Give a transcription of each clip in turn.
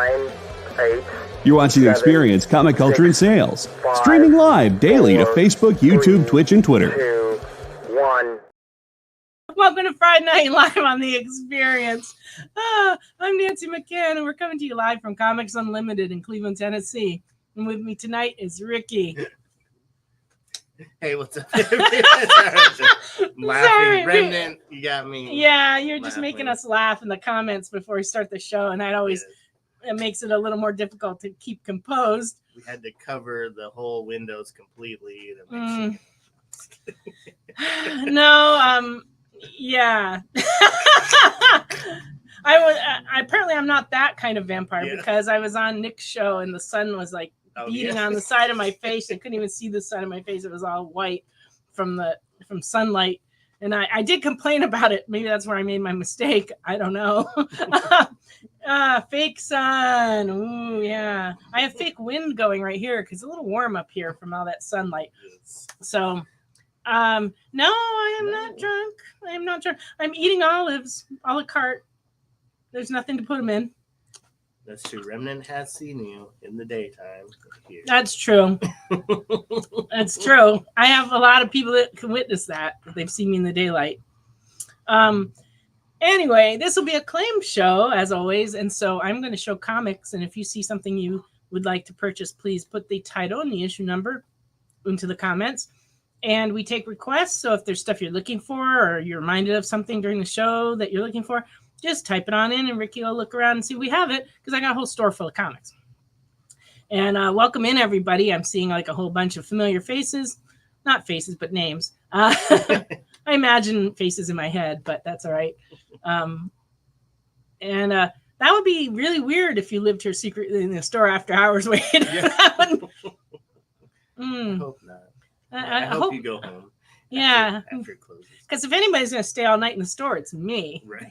9, 8. You're watching Experience Comic Culture and Sales. Streaming live daily to Facebook, YouTube, Twitch, and Twitter. 2, 1. Welcome to Friday Night Live on The Experience. I'm Nancy McCann, and we're coming to you live from Comics Unlimited in Cleveland, Tennessee. And with me tonight is Ricky. Hey, what's up? Laughing. Remnant, you got me. Yeah, you're just making us laugh in the comments before we start the show, and that always it makes it a little more difficult to keep composed. We had to cover the whole windows completely. Yeah. Apparently I'm not that kind of vampire because I was on Nick's show and the sun was like beating on the side of my face. I couldn't even see the side of my face. It was all white from sunlight. And I did complain about it. Maybe that's where I made my mistake. I don't know. Fake sun. Ooh, yeah. I have fake wind going right here because it's a little warm up here from all that sunlight. So, no, I am not drunk. I am not drunk. I'm eating olives a la carte. There's nothing to put them in. That's true. Remnant has seen you in the daytime. Here. That's true. That's true. I have a lot of people that can witness that. They've seen me in the daylight. Anyway, this will be a claim show, as always. And so I'm going to show comics. And if you see something you would like to purchase, please put the title and the issue number into the comments. And we take requests. So if there's stuff you're looking for or you're reminded of something during the show that you're looking for, just type it on in and Ricky will look around and see if we have it because I got a whole store full of comics. And welcome in, everybody. I'm seeing like a whole bunch of familiar faces. Not faces, but names. I imagine faces in my head, but that's all right. And that would be really weird if you lived here secretly in the store after hours waiting. I hope not. I hope you go home. Yeah. After it closes. Because if anybody's going to stay all night in the store, it's me. Right.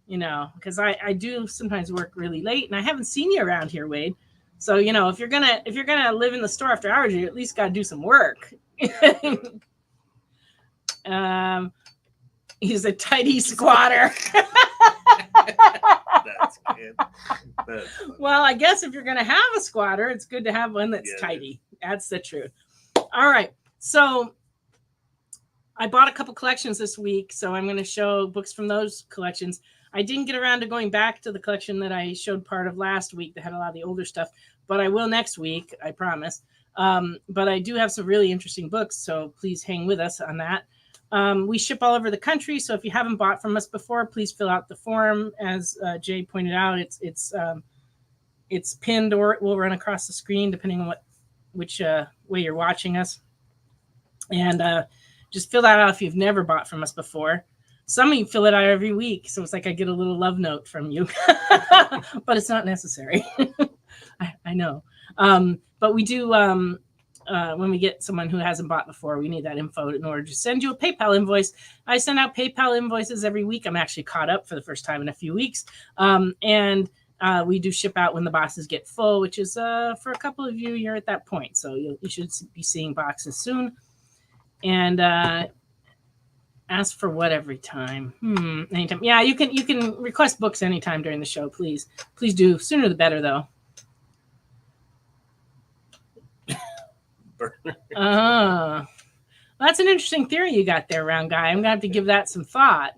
You know, because I do sometimes work really late, and I haven't seen you around here, Wade. So, you know, if you're gonna live in the store after hours, you at least got to do some work. He's a tidy squatter. That's good. Well, I guess if you're gonna have a squatter, it's good to have one that's tidy. That's the truth. All right, so I bought a couple collections this week, so I'm going to show books from those collections. I didn't get around to going back to the collection that I showed part of last week that had a lot of the older stuff, but I will next week, I promise. But I do have some really interesting books, so please hang with us on that. We ship all over the country, so if you haven't bought from us before, please fill out the form. As Jay pointed out, it's pinned or it will run across the screen depending on which way you're watching us. And just fill that out if you've never bought from us before. Some of you fill it out every week, so it's like I get a little love note from you, but it's not necessary. I know. But we do, when we get someone who hasn't bought before, we need that info in order to send you a PayPal invoice. I send out PayPal invoices every week. I'm actually caught up for the first time in a few weeks. And we do ship out when the boxes get full, which is for a couple of you, you're at that point. So you should be seeing boxes soon. And ask for what every time? Anytime. Yeah, you can request books anytime during the show, please. Please do. Sooner the better, though. That's an interesting theory you got there, round guy. I'm gonna have to give that some thought.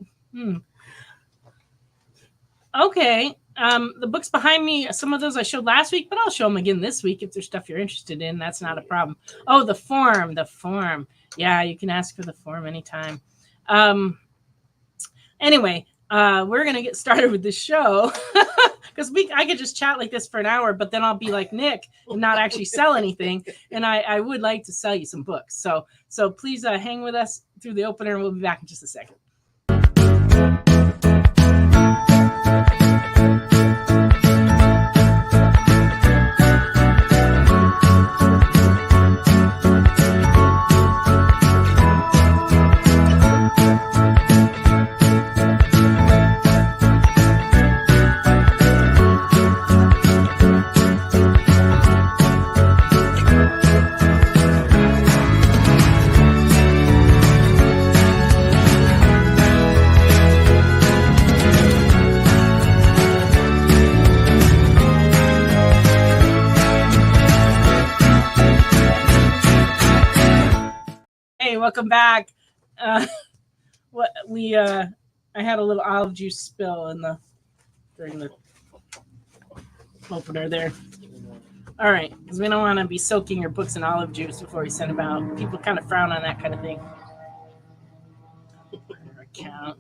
Okay. The books behind me, some of those I showed last week, but I'll show them again this week if there's stuff you're interested in. That's not a problem. Oh, the form. Yeah, you can ask for the form anytime. Anyway, we're going to get started with this show because I could just chat like this for an hour, but then I'll be like Nick and not actually sell anything. And I would like to sell you some books. So please hang with us through the opener and we'll be back in just a second. Hey, welcome back. I had a little olive juice spill during the opener there. All right, because we don't want to be soaking your books in olive juice before we send them out. People kind of frown on that kind of thing. Account.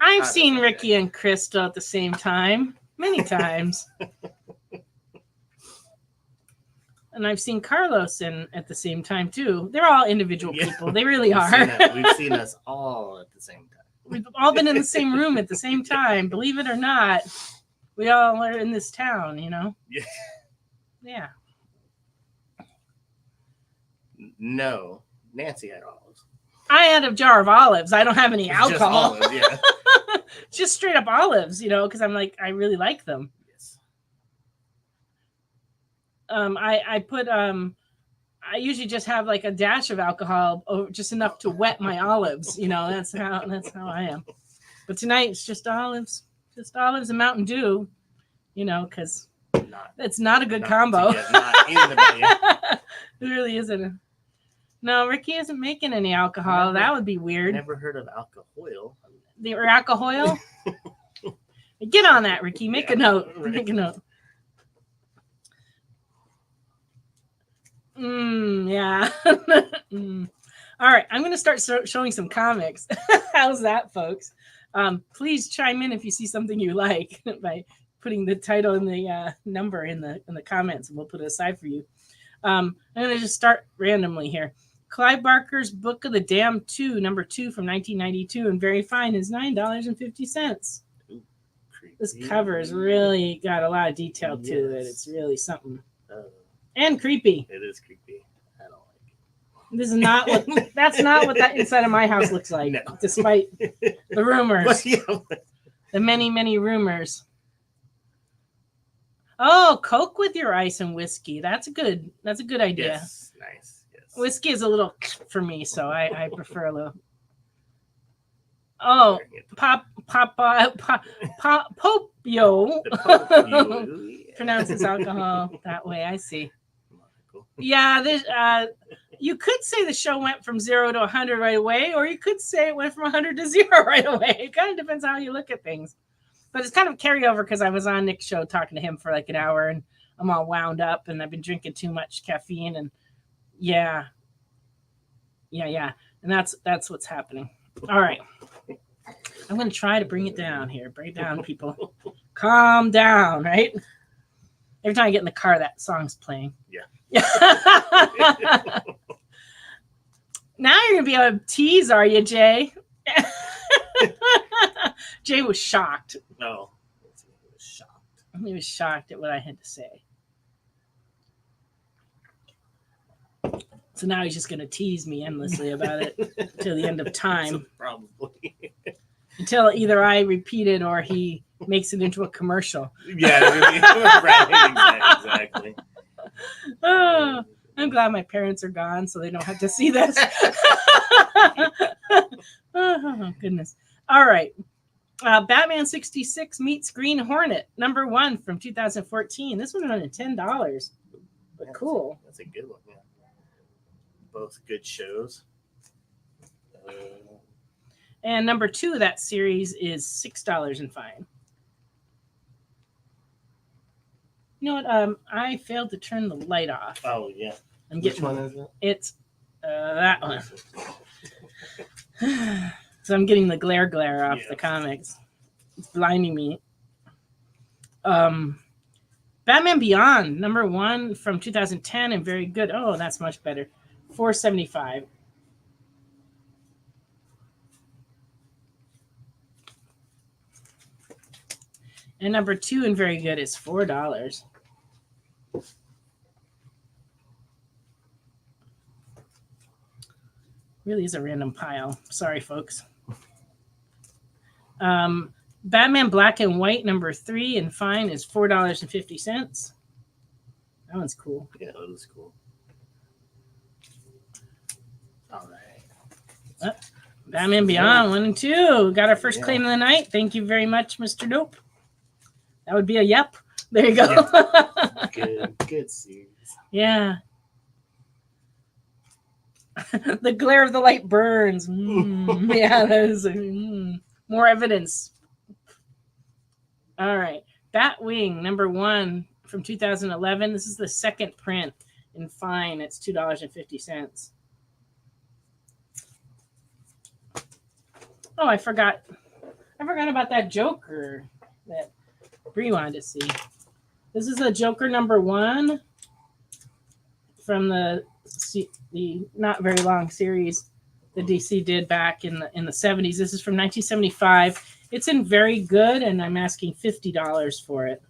I've seen Ricky and Crystal at the same time many times. And I've seen Carlos at the same time, too. They're all individual people. They really are. We've seen us all at the same time. We've all been in the same room at the same time. Believe it or not, we all are in this town, you know? Yeah. Yeah. No. Nancy had olives. I had a jar of olives. I don't have any alcohol. Just olives, yeah. Just straight up olives, you know, because I'm like, I really like them. Yes. I usually just have like a dash of alcohol, just enough to wet my olives. You know, that's how I am. But tonight it's just olives and Mountain Dew. You know, because it's not a good combo. It really isn't. No, Ricky isn't making any alcohol. That would be weird. Never heard of alcohol. The alcohol? Get on that, Ricky. Make a note. Right. Make a note. Yeah. All right. I'm going to start showing some comics. How's that, folks? Please chime in if you see something you like by putting the title and the number in the comments, and we'll put it aside for you. I'm going to just start randomly here. Clive Barker's Book of the Damned 2, number 2 from 1992, and very fine is $9.50. This cover has really got a lot of detail to it. It's really something. And creepy. It is creepy. I don't like it. This is not what that's not what that inside of my house looks like, no. Despite the rumors. The many, many rumors. Oh, Coke with your ice and whiskey. That's a good idea. Yes, nice. Yes. Whiskey is a little for me, so I prefer a little. Oh, Popio pronounces alcohol that way. I see. Yeah, you could say the show went from 0 to 100 right away, or you could say it went from 100 to 0 right away. It kind of depends how you look at things. But it's kind of carryover because I was on Nick's show talking to him for like an hour, and I'm all wound up, and I've been drinking too much caffeine, and yeah. And that's what's happening. All right. I'm going to try to bring it down here. Bring it down, people. Calm down, right? Every time I get in the car, that song's playing. Yeah. Now you're going to be able to tease, are you, Jay? Jay was shocked. No. He was shocked. He was shocked at what I had to say. So now he's just going to tease me endlessly about it till the end of time. Probably. Until either I repeat it or he makes it into a commercial. Yeah, right. Exactly. Oh, I'm glad my parents are gone so they don't have to see this. Oh, goodness. All right. Batman 66 meets Green Hornet, number 1 from 2014. This one running $10. But cool. That's a good one, yeah. Both good shows. And number 2 of that series is $6 and fine. You know what? I failed to turn the light off. Oh, yeah. Which one is it? It's that one. So I'm getting the glare off the comics. It's blinding me. Batman Beyond, number 1 from 2010 and very good. Oh, that's much better. $4.75. And number 2 and very good is $4. Really is a random pile. Sorry, folks. Batman Black and White, number 3 and fine is $4.50. That one's cool. Yeah, that was cool. All right. Batman Beyond 1 and 2. Got our first claim of the night. Thank you very much, Mr. Dope. That would be a yep. There you go. Yep. Good series. Yeah. The glare of the light burns. Yeah, that is more evidence. All right. Batwing, number 1 from 2011. This is the second print in fine. It's $2.50. Oh, I forgot about that Joker that Bree wanted to see. This is a Joker number 1 from the not very long series the DC did back in the 70s. This is from 1975. It's in very good, and I'm asking $50 for it.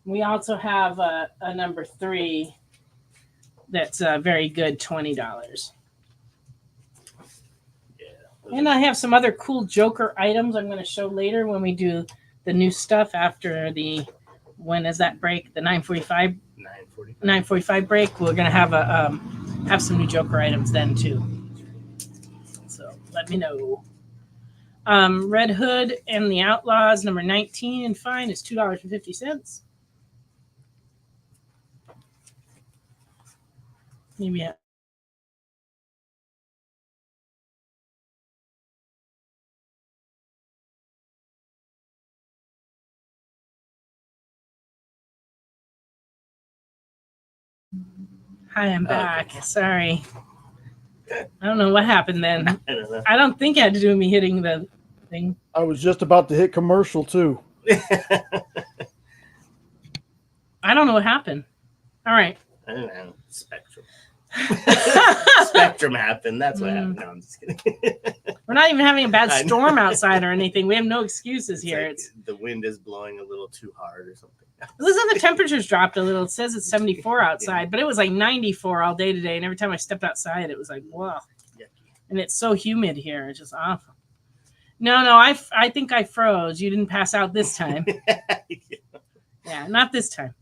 We also have a number 3 that's very good, $20. And I have some other cool Joker items I'm going to show later when we do the new stuff after the, when is that break? The 9:45? 9:45 break. We're going to have some new Joker items then too. So let me know. Red Hood and the Outlaws, number 19 in fine is $2.50. Maybe Hi, I'm back. Okay. Sorry. I don't know what happened then. I don't know. I don't think it had to do with me hitting the thing. I was just about to hit commercial too. I don't know what happened. All right. I don't know. Spectrum. Spectrum happened. That's what happened. No, I'm just kidding. We're not even having a bad storm outside or anything. We have no excuses here. Like the wind is blowing a little too hard or something. Listen, the temperatures dropped a little. It says it's 74 outside, but it was like 94 all day today. And every time I stepped outside, it was like, whoa. And it's so humid here. It's just awful. No, I think I froze. You didn't pass out this time. Yeah, not this time.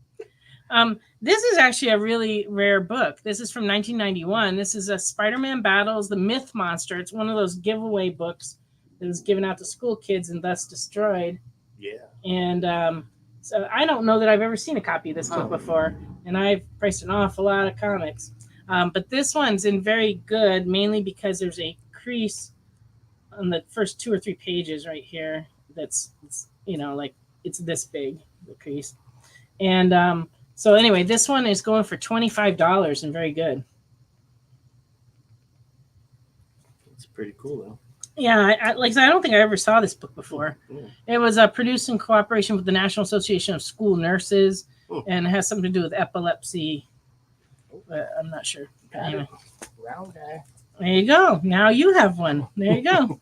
This is actually a really rare book. This is from 1991. This is a Spider-Man Battles the Myth Monster. It's one of those giveaway books that was given out to school kids and thus destroyed. Yeah. And so I don't know that I've ever seen a copy of this book before, and I've priced an awful lot of comics. But this one's in very good, mainly because there's a crease on the first 2 or 3 pages right here. That's like it's this big, the crease. And so anyway, this one is going for $25 and very good. It's pretty cool though. Yeah, I don't think I ever saw this book before. It was produced in cooperation with the National Association of School Nurses, and it has something to do with epilepsy. I'm not sure. Anyway. Round guy. There you go. Now you have one. There you go.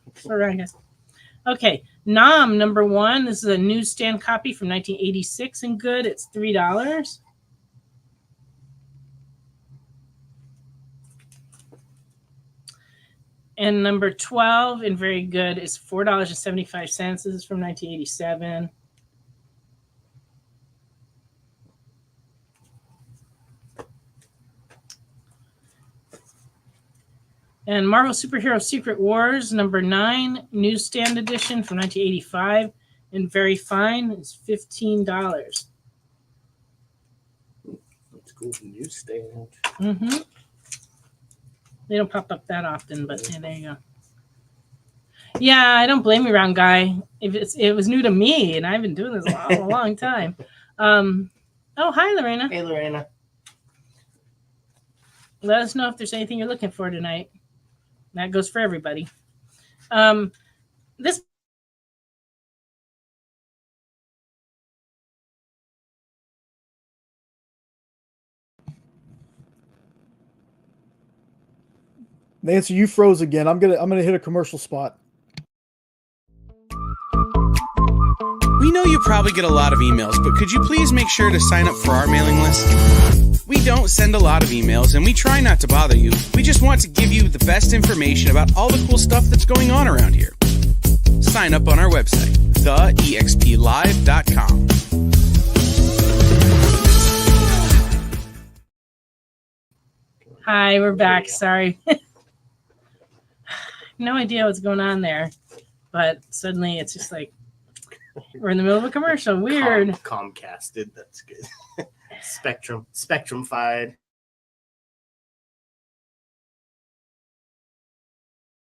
Okay, Nom number 1. This is a newsstand copy from 1986 and good. It's $3. And number 12 and very good is $4.75. This is from 1987. And Marvel Superhero Secret Wars, number 9, newsstand edition from 1985, and very fine. It's $15. That's cool. Newsstand. Mm-hmm. They don't pop up that often, but yeah, there you go. Yeah, I don't blame you, round guy. It was new to me, and I've been doing this a long time. Oh, hi, Lorena. Hey, Lorena. Let us know if there's anything you're looking for tonight. That goes for everybody. This Nancy, you froze again. I'm gonna hit a commercial spot. We know you probably get a lot of emails, but could you please make sure to sign up for our mailing list? We don't send a lot of emails, and we try not to bother you. We just want to give you the best information about all the cool stuff that's going on around here. Sign up on our website, theexplive.com. Hi, we're back. Sorry. No idea what's going on there, but suddenly it's just like we're in the middle of a commercial. Weird. Comcasted. That's good. Spectrum-fied.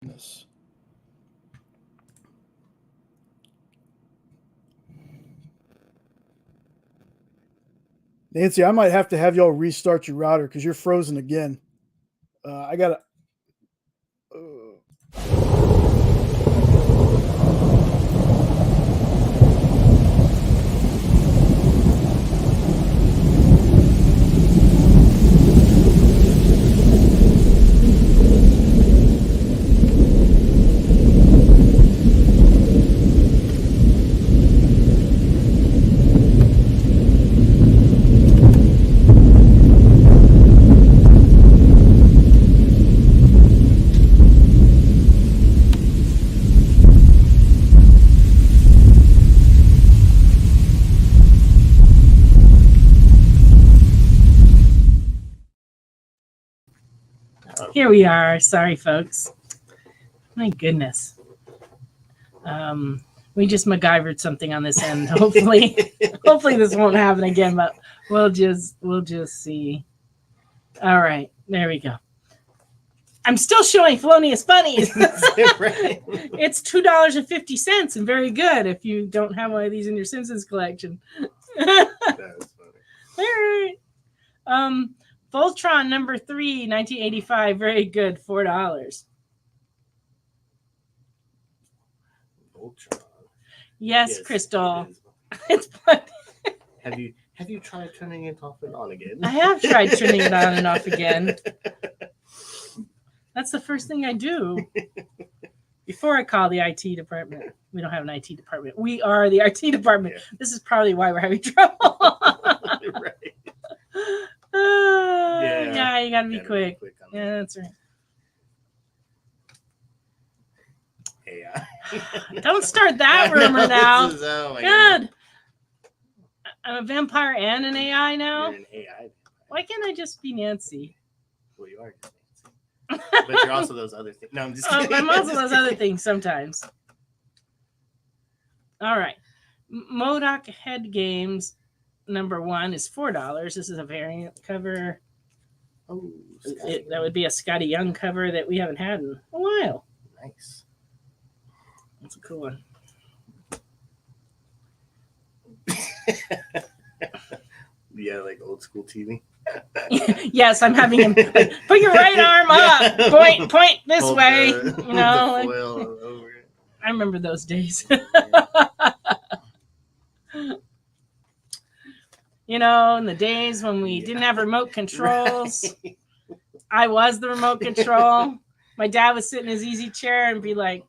Goodness. Nancy, I might have to have y'all restart your router because you're frozen again. I gotta. Here we are. Sorry, folks. My goodness. We just MacGyvered something on this end. Hopefully this won't happen again, but we'll just see. All right, there we go. I'm still showing Felonious Bunnies. It's $2.50 and very good if you don't have one of these in your Simpsons collection. That's funny. All right. Voltron number 3, 1985. Very good. $4. Voltron. Yes, Crystal. It is. It's Have you tried turning it off and on again? I have tried turning it on and off again. That's the first thing I do before I call the IT department. We don't have an IT department. We are the IT department. Yeah. This is probably why we're having trouble. Right. Yeah, you gotta be quick. Yeah, that's right. AI. Don't start that rumor now. Oh God. I'm a vampire and an AI now. You're an AI. Why can't I just be Nancy? Well, you are just Nancy. But you're also those other things. No, I'm just kidding. I'm also those other things sometimes. All right. MODOK Head Games number 1 is $4. This is a variant cover. Oh, That would be a Scotty Young cover that we haven't had in a while. Nice. That's a cool one. Yeah, like old school TV. Yes, I'm having him put your right arm up, point this Hold way. the foil over it. I remember those days. In the days when we didn't have remote controls, I was the remote control. My dad would sit in his easy chair and be like,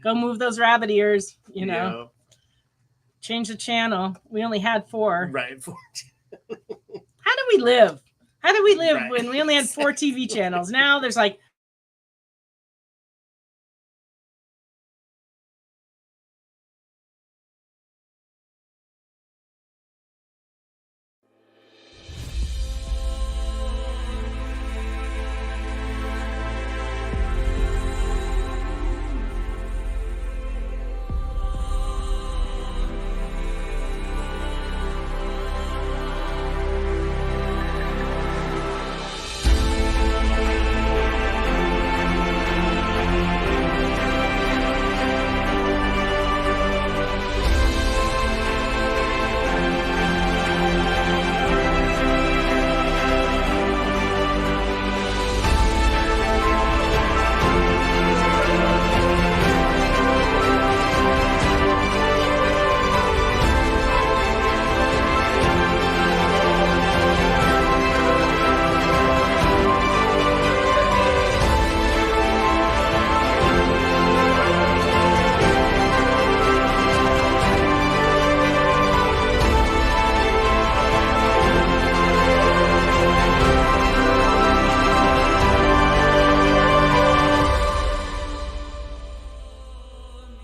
"Go move those rabbit ears," Yeah. Change the channel. We only had 4. Right. 4. How do we live? Right. When we only had 4 TV channels? Now there's like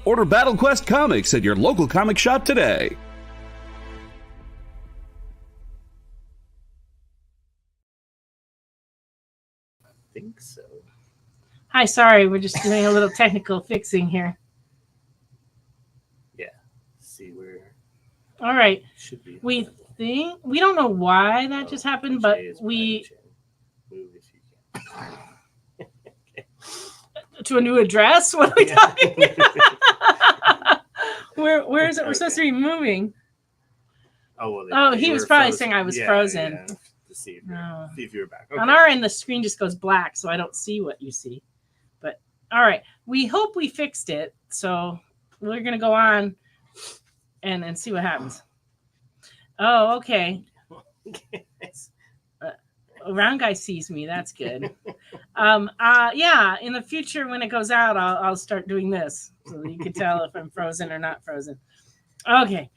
Order Battle Quest comics at your local comic shop today. I think so. Hi, sorry, we're just doing a little technical fixing here. Yeah. See where All right. should be. We don't know why that just happened, but To a new address? What are we talking about? Where is it? We're supposed to be moving. Oh, he was probably saying I was frozen. Yeah. To see if you were back. On our end, the screen just goes black, so I don't see what you see. But all right, we hope we fixed it. So we're gonna go on and see what happens. Oh, okay. Round guy sees me. That's good. Yeah. In the future, when it goes out, I'll start doing this so you can tell if I'm frozen or not frozen. Okay.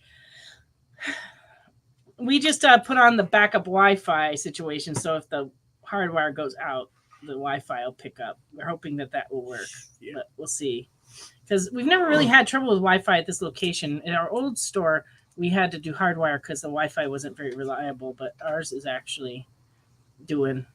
We just put on the backup Wi-Fi situation, so if the hardwire goes out, the Wi-Fi will pick up. We're hoping that will work, but we'll see. Because we've never really had trouble with Wi-Fi at this location. In our old store, we had to do hardwire because the Wi-Fi wasn't very reliable, but ours is actually doing.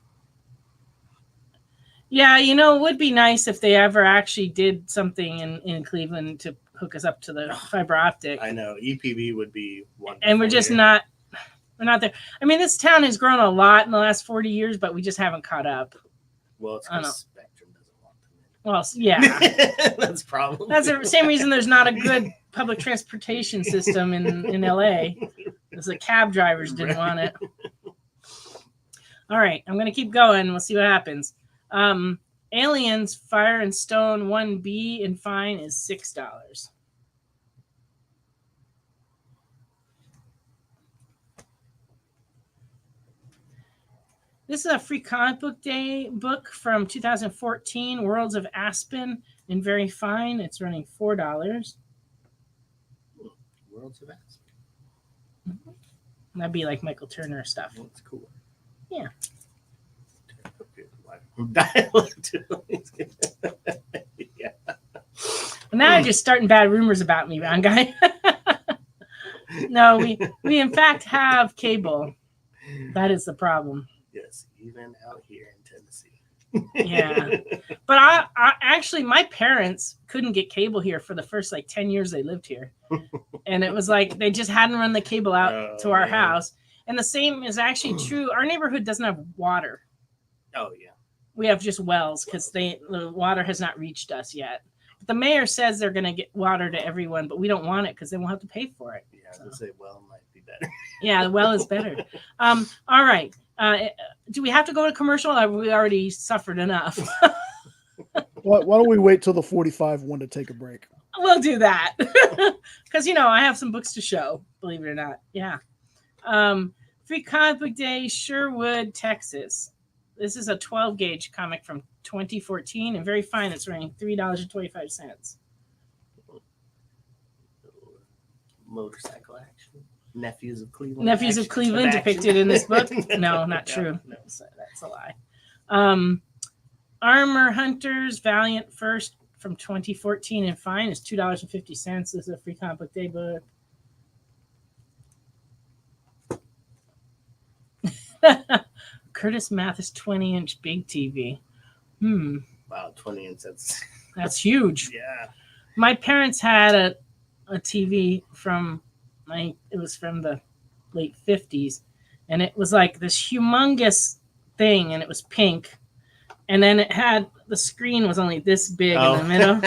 Yeah, it would be nice if they ever actually did something in Cleveland to hook us up to the fiber optic. I know EPB would be wonderful. And we're just not there. I mean, this town has grown a lot in the last 40 years, but we just haven't caught up. Well, it's because Spectrum doesn't want them in. Well, yeah. That's the problem. That's the same reason there's not a good public transportation system in LA. Because the cab drivers didn't want it. All right, I'm going to keep going. We'll see what happens. Aliens, Fire and Stone 1B and fine is $6. This is a free comic book day book from 2014, Worlds of Aspen in very fine. It's running $4. Worlds of Aspen. Mm-hmm. That'd be like Michael Turner stuff. That's cool. Yeah. Yeah. Now you're just starting bad rumors about me, round guy. No, we in fact have cable. That is the problem. Yes, even out here in Tennessee. Yeah, but I actually, my parents couldn't get cable here for the first 10 years they lived here, and it was like they just hadn't run the cable out to our house. And the same is actually true. Our neighborhood doesn't have water. Oh yeah, we have just wells because the water has not reached us yet. But the mayor says they're going to get water to everyone, but we don't want it because they won't have to pay for it. Yeah, I would say well might be better. Yeah, the well is better. All right. Do we have to go to commercial? Or have we already suffered enough? Why don't we wait till the 45 one to take a break? We'll do that because I have some books to show. Believe it or not, yeah. Free Comic Book Day, Sherwood, Texas. This is a 12 gauge comic from 2014 and very fine. It's running $3.25. Motorcycle action. Nephews of Cleveland. Nephews of Cleveland depicted in this book. No, not true. No, that's a lie. Armor Hunters, Valiant First from 2014 and fine is $2.50. This is a free comic book day book. Curtis Mathis 20-inch big TV. Wow, 20 inch. That's huge. Yeah. My parents had a TV from it was from the late 50s, and it was like this humongous thing, and it was pink, and then it had the screen was only this big in the middle.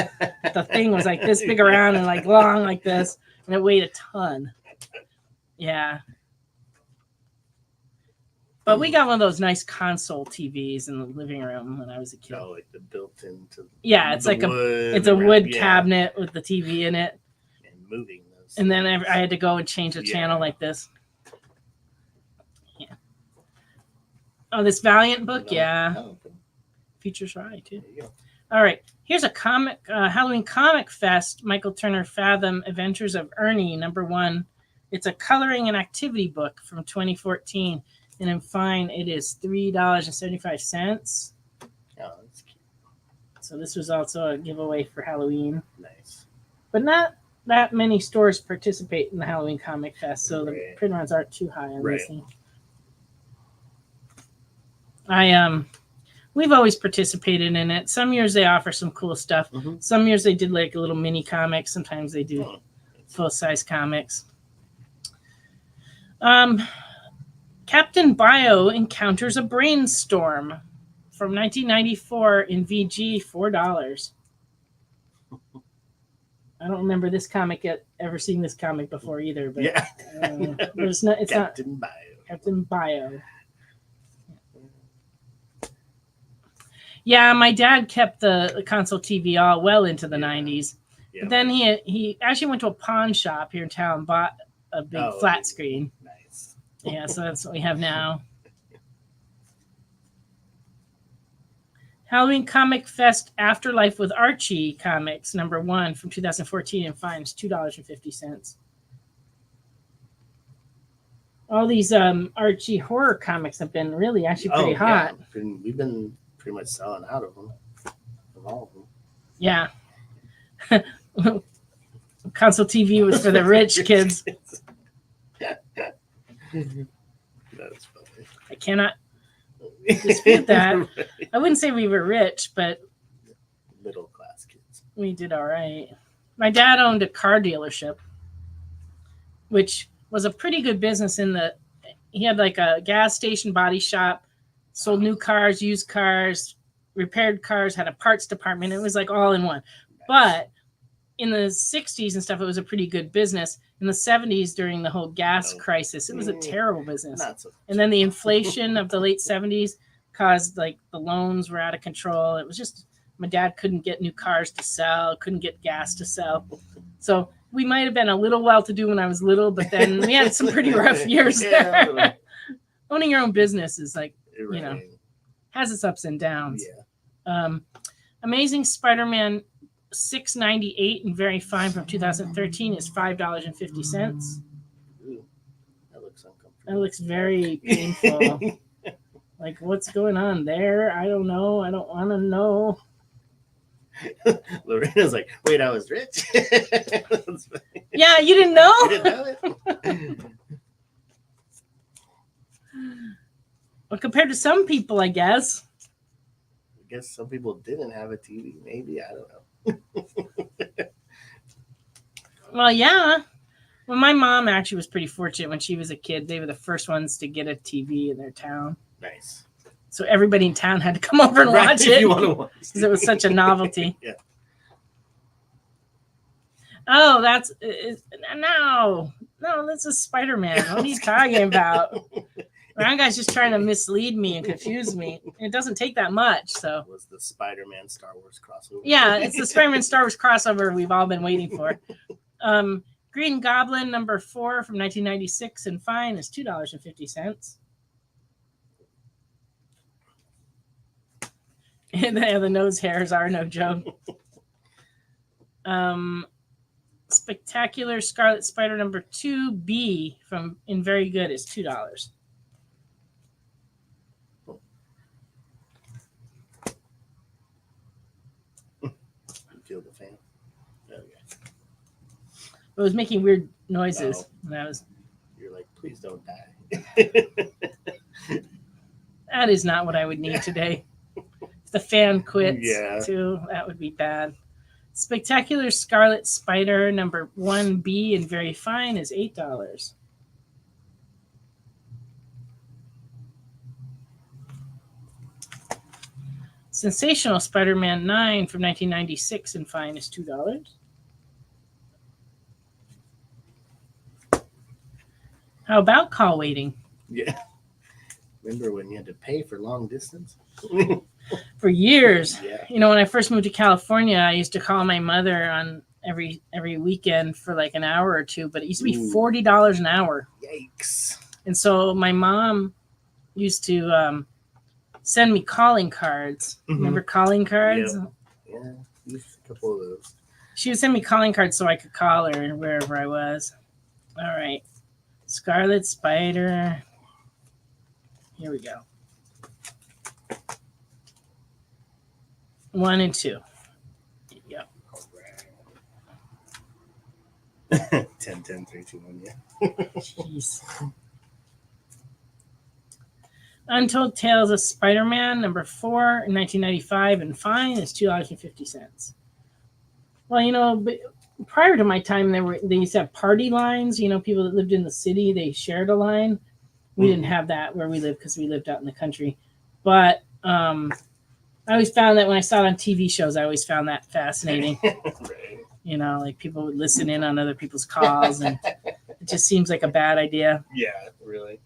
The thing was like this big around and long like this, and it weighed a ton. Yeah. But we got one of those nice console TVs in the living room when I was a kid. Oh, like the built-in to it's like a wood cabinet with the TV in it. And moving those. And then I had to go and change the channel like this. Yeah. Oh, this Valiant book, yeah. Oh, okay. Features right too. There you go. All right. Here's a comic, Halloween Comic Fest, Michael Turner Fathom Adventures of Ernie, #1. It's a coloring and activity book from 2014. And in fine, it is $3.75. Oh, that's cute. So this was also a giveaway for Halloween. Nice. But not that many stores participate in the Halloween Comic Fest, so the print runs aren't too high on this thing. We've always participated in it. Some years they offer some cool stuff. Mm-hmm. Some years they did like a little mini comics. Sometimes they do full-size comics. Captain Bio encounters a brainstorm from 1994 in VG, $4. I don't remember this comic ever seeing this comic before either, but Yeah. it's not Captain Bio. Captain Bio. Yeah, my dad kept the console TV all well into the 90s. Yeah. But then he actually went to a pawn shop here in town, bought a big flat screen. Nice. Yeah, so that's what we have now. Halloween Comic Fest Afterlife with Archie Comics, #1 from 2014, and fines $2.50. All these Archie horror comics have been really actually pretty hot. Yeah. We've been pretty much selling out of them. Of all of them. Yeah. Console TV was for the rich kids. That's funny. I cannot dispute that. I wouldn't say we were rich, but Middle class kids. we did all right. My dad owned a car dealership, which was a pretty good business he had like a gas station, body shop, sold new cars, used cars, repaired cars, had a parts department. It was like all in one. But in the 60s and stuff, it was a pretty good business. In the 70s, during the whole gas crisis, it was a terrible business. And then the inflation of the late 70s caused like the loans were out of control. It was just, my dad couldn't get new cars to sell, couldn't get gas to sell. So we might have been a little well-to-do when I was little, but then we had some pretty rough years there. Owning your own business is like, has its ups and downs. Yeah. Amazing Spider-Man $6.98 and very fine from 2013 is $5.50. Ooh, that looks uncomfortable. That looks very painful. Like, what's going on there? I don't know. I don't want to know. Lorena's like, wait, I was rich? Yeah, you didn't know? You didn't know it? Well, compared to some people, I guess. I guess some people didn't have a TV. Maybe. I don't know. Well, yeah. Well, my mom actually was pretty fortunate when she was a kid. They were the first ones to get a TV in their town. Nice. So everybody in town had to come over and watch it because it was such a novelty. Yeah. Oh, that's no, this is Spider-Man. What are you talking about? That guy's just trying to mislead me and confuse me. It doesn't take that much. So It was the Spider-Man Star Wars crossover. yeah, it's the Spider-Man Star Wars crossover we've all been waiting for. Green Goblin #4 from 1996 and fine is $2.50. And the nose hairs are no joke. Spectacular Scarlet Spider #2B from In Very Good is $2. Feel the fan. There we go. It was making weird noises when I was. You're like, please don't die. That is not what I would need today. If the fan quits, too, that would be bad. Spectacular Scarlet Spider #1B and very fine is $8. Sensational Spider-Man 9 from 1996 and fine is $2. How about call waiting? Yeah. Remember when you had to pay for long distance? For years. Yeah. You know, when I first moved to California, I used to call my mother on every weekend for like an hour or two, but it used to be $40 an hour. Yikes. And so my mom used to send me calling cards. Mm-hmm. Remember calling cards? Yeah, a couple of those. She would send me calling cards so I could call her wherever I was. All right. Scarlet Spider. Here we go. 1 and 2. There you go. All right. 10, 10, 3, 2, 1, yeah. Jeez. Untold Tales of Spider-Man #4 in 1995 and fine is $2.50. Well, you know, but prior to my time, they used to have party lines. You know, people that lived in the city, they shared a line. We didn't have that where we lived because we lived out in the country. But I always found that when I saw it on TV shows, I always found that fascinating. Right. You know, like people would listen in on other people's calls, and it just seems like a bad idea. Yeah, really.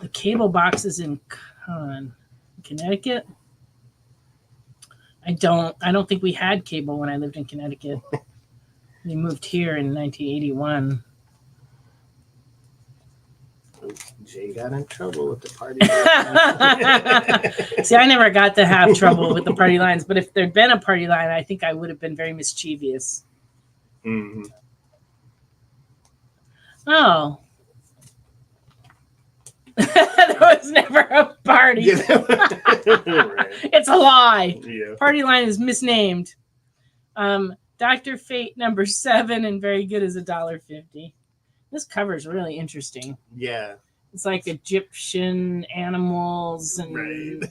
The cable box is in Connecticut. I don't think we had cable when I lived in Connecticut. We moved here in 1981. Jay got in trouble with the party. See, I never got to have trouble with the party lines, but if there'd been a party line, I think I would have been very mischievous. Mm-hmm. Oh. There was never a party. Yeah. Right. It's a lie. Yeah. Party line is misnamed. Dr. Fate number 7 and very good is $1.50. This cover is really interesting. Yeah. It's like Egyptian animals, and Right.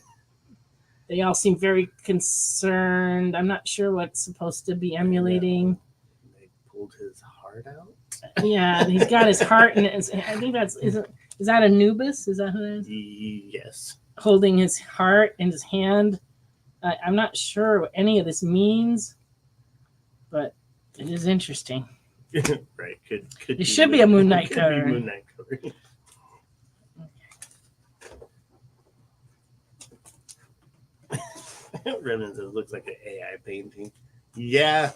they all seem very concerned. I'm not sure what's supposed to be emulating. They pulled his heart out. Yeah, he's got his heart, and I think is that Anubis? Is that who it is? Yes. Holding his heart in his hand. I'm not sure what any of this means, but it is interesting. Right. Could It should be a Moon Knight could cover. Be Moon Knight cover. Remnants, it looks like an AI painting. Yeah.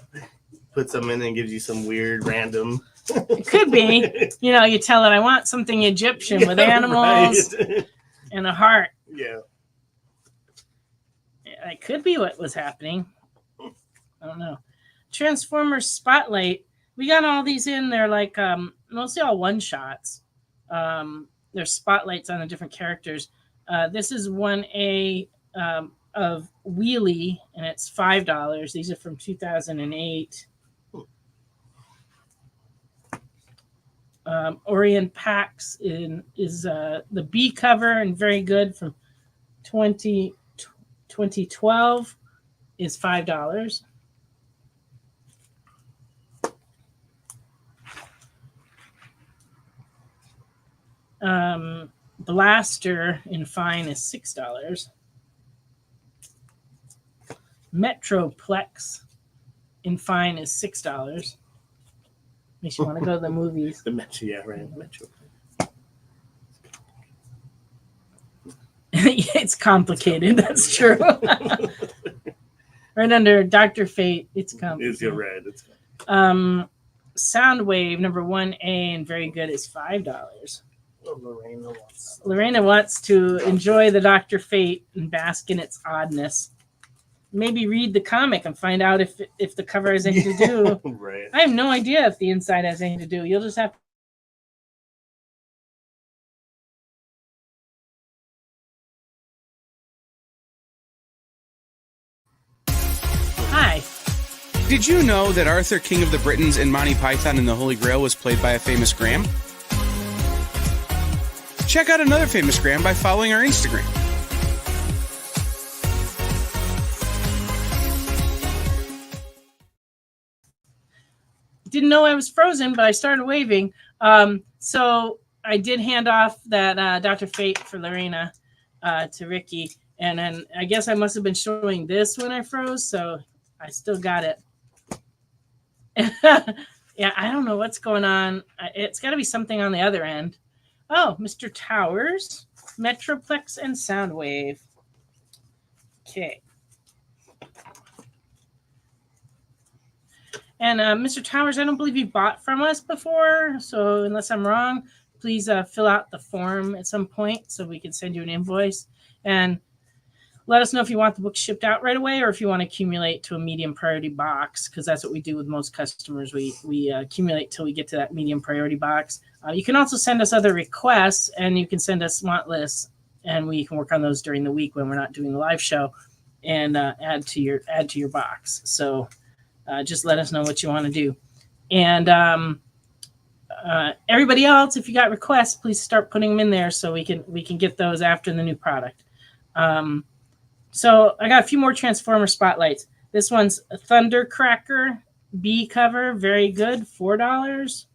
Puts them in and gives you some weird random. It could be. You know, you tell it, I want something Egyptian with animals Right. and a heart. Yeah. It could be what was happening. I don't know. Transformers Spotlight. We got all these in. They're like mostly all one shots. There's spotlights on the different characters. This is 1A of Wheelie, and it's $5. These are from 2008. Orient Pax is the B cover and very good from 2012 is $5. Blaster in fine is $6. Metroplex in fine is $6. Makes you want to go to the movies. The Metro, yeah, right. Metro. It's complicated. That's true. Right under Dr. Fate, it's complicated. Is your red? It's Soundwave number 1A and very good is $5. Lorena Lorena wants to enjoy the Dr. Fate and bask in its oddness. Maybe read the comic and find out if the cover has anything to do. Right. I have no idea if the inside has anything to do. You'll just have to. Hi. Did you know that Arthur, King of the Britons, and Monty Python and the Holy Grail was played by a famous Graham? Check out another famous Graham by following our Instagram. Didn't know I was frozen, but I started waving. So I did hand off that Dr. Fate for Lorena to Ricky. And then I guess I must have been showing this when I froze, so I still got it. Yeah, I don't know what's going on. It's got to be something on the other end. Oh, Mr. Towers, Metroplex, and Soundwave. Okay. And Mr. Towers, I don't believe you bought from us before, so unless I'm wrong, please fill out the form at some point so we can send you an invoice. And let us know if you want the book shipped out right away or if you want to accumulate to a medium priority box, because that's what we do with most customers. We accumulate till we get to that medium priority box. You can also send us other requests, and you can send us want lists, and we can work on those during the week when we're not doing the live show, and add to your box. So just let us know what you want to do. And everybody else, if you got requests, please start putting them in there so we can get those after the new product. So I got a few more Transformer spotlights. This one's a Thundercracker B cover, very good, $4.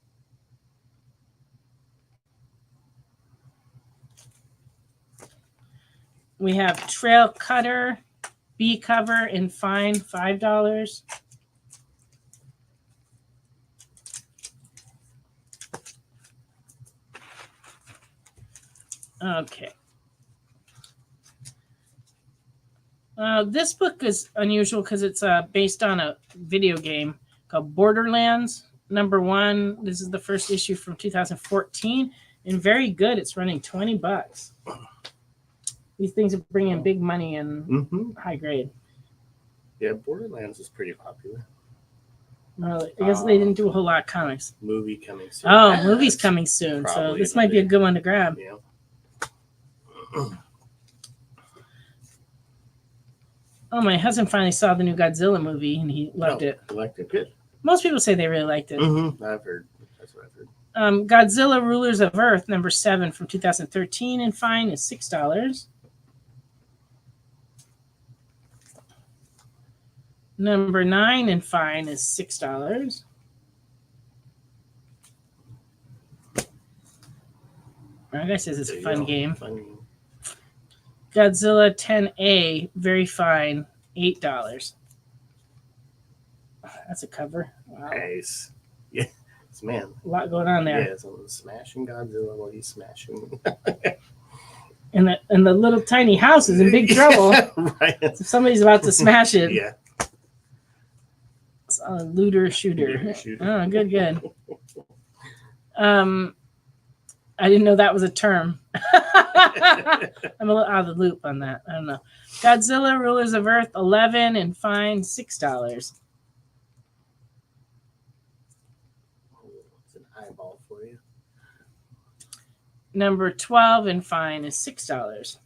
We have Trail Cutter, B cover in fine, $5. Okay. This book is unusual because it's based on a video game called Borderlands #1. This is the first issue from 2014 and very good. It's running $20. These things are bringing big money and high grade. Yeah, Borderlands is pretty popular. Well, I guess they didn't do a whole lot of comics. Movie coming soon. Oh, movie's coming soon, so Probably this might be a another- good one to grab. Yeah. Oh, my husband finally saw the new Godzilla movie and he loved it. Liked it. Good. Most people say they really liked it. I've heard. That's what I've heard. Godzilla Rulers of Earth #7 from 2013 and fine is $6. #9 and fine is $6. That guy says it's a fun game. Fun game. Godzilla 10A, very fine, $8. That's a cover. Wow. Nice. Yeah. Man. A lot going on there. Yeah, someone's smashing Godzilla while he's smashing. And the little tiny house is in big trouble. Right. So somebody's about to smash it. Yeah. It's a looter shooter. Oh, good. I didn't know that was a term. I'm a little out of the loop on that. I don't know. Godzilla Rulers of Earth 11 and fine $6. It's an eyeball for you. #12 and fine is $6.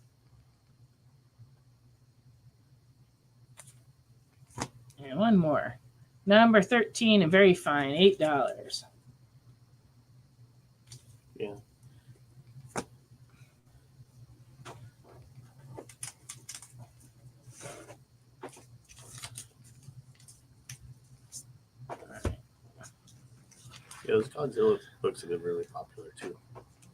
And one more. #13 and very fine, $8. Yeah. Yeah, those Godzilla books have been really popular too.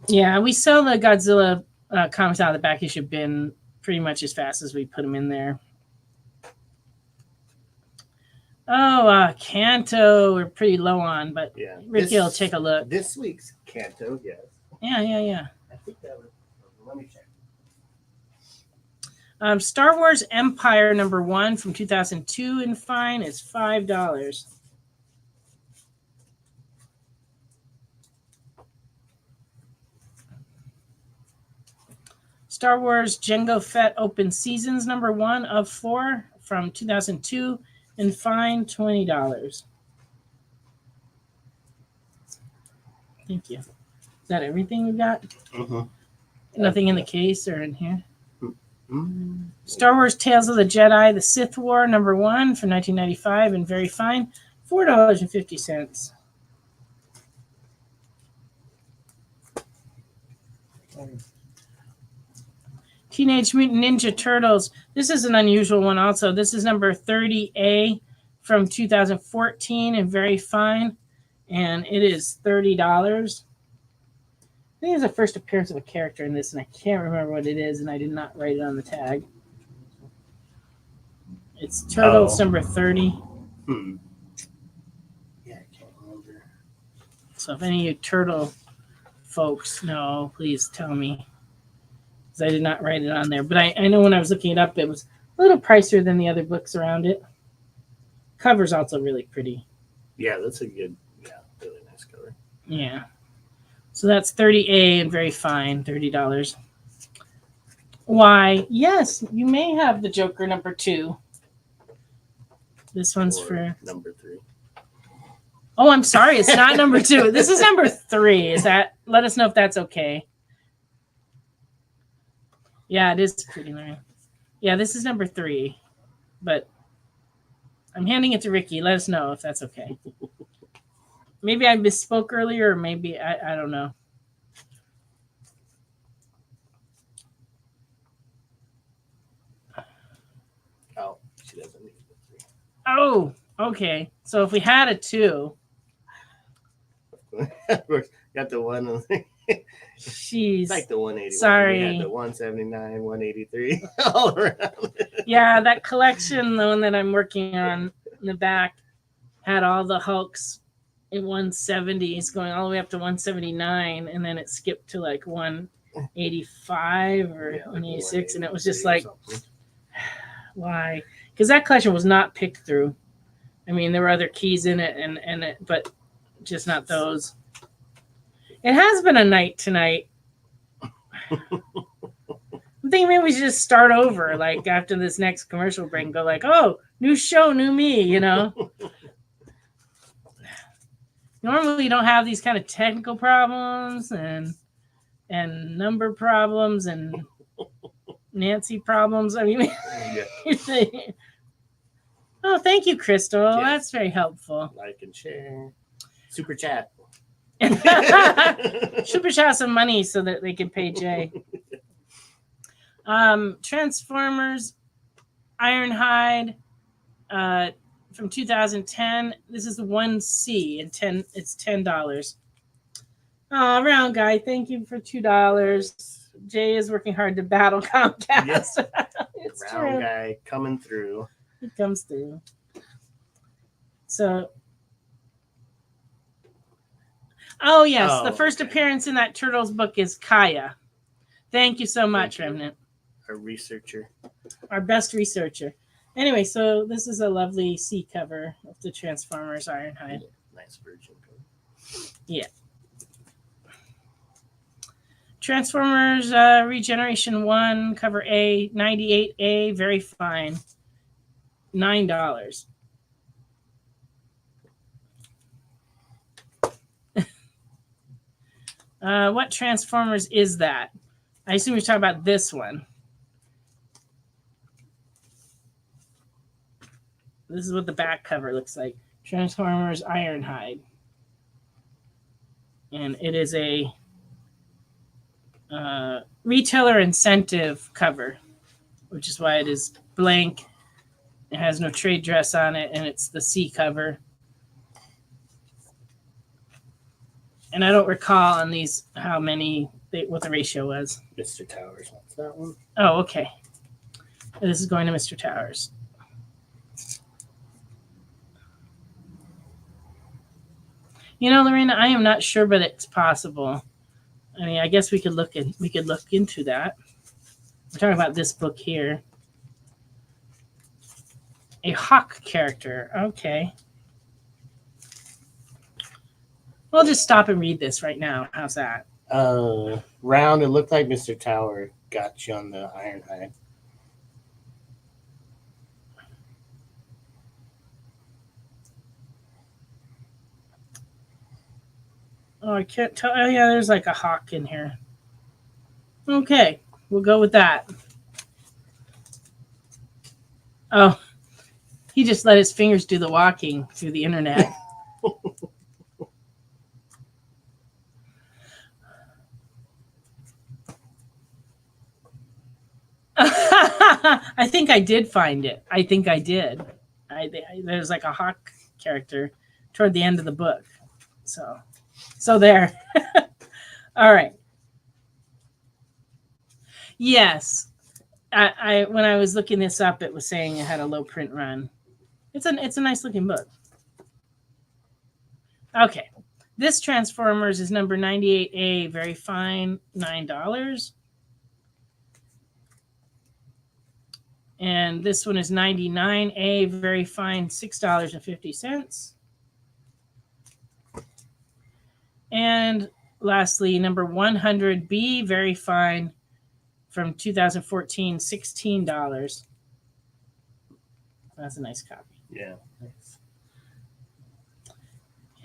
Yeah, we sell the Godzilla comics out of the back issue bin pretty much as fast as we put them in there. Oh, Kanto we're pretty low on, but Yeah. Ricky will take a look. This week's Kanto, yes. Yeah. I think that was. Let me check. Star Wars Empire #1 from 2002 and fine is $5. Star Wars Jango Fett Open Seasons #1 of 4 from 2002 and fine $20. Thank you. Is that everything we got? Nothing in the case or in here? Star Wars Tales of the Jedi, The Sith War #1 from 1995 and very fine, $4.50. Teenage Mutant Ninja Turtles. This is an unusual one also. This is number 30A from 2014 and very fine. And it is $30. I think it's the first appearance of a character in this, and I can't remember what it is, and I did not write it on the tag. It's Turtles number 30. Yeah, I can't remember. So if any of you turtle folks know, please tell me. Because I did not write it on there. But I know when I was looking it up, it was a little pricier than the other books around it. Cover's also really pretty. Yeah, that's a good, really nice cover. Yeah. So that's 30A and very fine, $30. Why, yes, you may have the Joker #2. This one's Or for number 3. Oh, I'm sorry, it's not #2. This is #3. Is that? Let us know if that's okay. Yeah, it is pretty nice. Yeah, this is #3, but I'm handing it to Ricky. Let us know if that's okay. Maybe I misspoke earlier, or maybe I don't know. Oh, she doesn't need the 3. Oh, okay. So if we had a 2, Of course, got the one. Jeez. It's like the 180. Sorry. We had the 179, 183 all around. Yeah, that collection, the one that I'm working on in the back, had all the Hulks in 170s going all the way up to 179, and then it skipped to like 185 or 186, and it was just like, why? Because that collection was not picked through. I mean, there were other keys in it, but just not those. It has been a night tonight. I'm thinking maybe we should just start over, like after this next commercial break, and go like, "Oh, new show, new me," you know. Normally, you don't have these kind of technical problems and number problems and Nancy problems. I mean, oh, thank you, Crystal. Yes. That's very helpful. Like and share. Super chat. Super chat some money so that they can pay Jay. Transformers Ironhide from 2010. This is the 1C and it's $10. Oh, round guy, thank you for $2. Jay is working hard to battle Comcast. Yes. It's Round true. guy coming through. He comes through. So, oh yes, Oh, the first okay. appearance in that Turtles book is Kaya. Thank you so much, Thank you. Remnant, A researcher. our best researcher. Anyway, so this is a lovely C cover of the Transformers Ironhide. Nice virgin cover. Transformers Regeneration 1, cover A, 98A, very fine. $9. What Transformers is that? I assume you're talking about this one. This is what the back cover looks like. Transformers Ironhide. And it is a retailer incentive cover, which is why it is blank. It has no trade dress on it, and it's the C cover. And I don't recall on these how many, what the ratio was. Mr. Towers wants that one. Oh, okay. This is going to Mr. Towers. You know, Lorena, I am not sure, but it's possible. I mean, I guess we could look into that. We're talking about this book here. A Hawk character. Okay. We'll just stop and read this right now. How's that? Round, it looked like Mr. Tower got you on the Ironhide. Oh, I can't tell. Oh, yeah, there's like a hawk in here. Okay, we'll go with that. Oh, he just let his fingers do the walking through the internet. I think I did find it. I think I did. There's like a hawk character toward the end of the book. So there. All right. Yes. I when I was looking this up, it was saying it had a low print run. It's a nice looking book. Okay. This Transformers is number 98A, very fine, $9. And this one is 99A, very fine, $6.50. And lastly, number 100B, very fine, from 2014, $16. That's a nice copy. Yeah. Nice.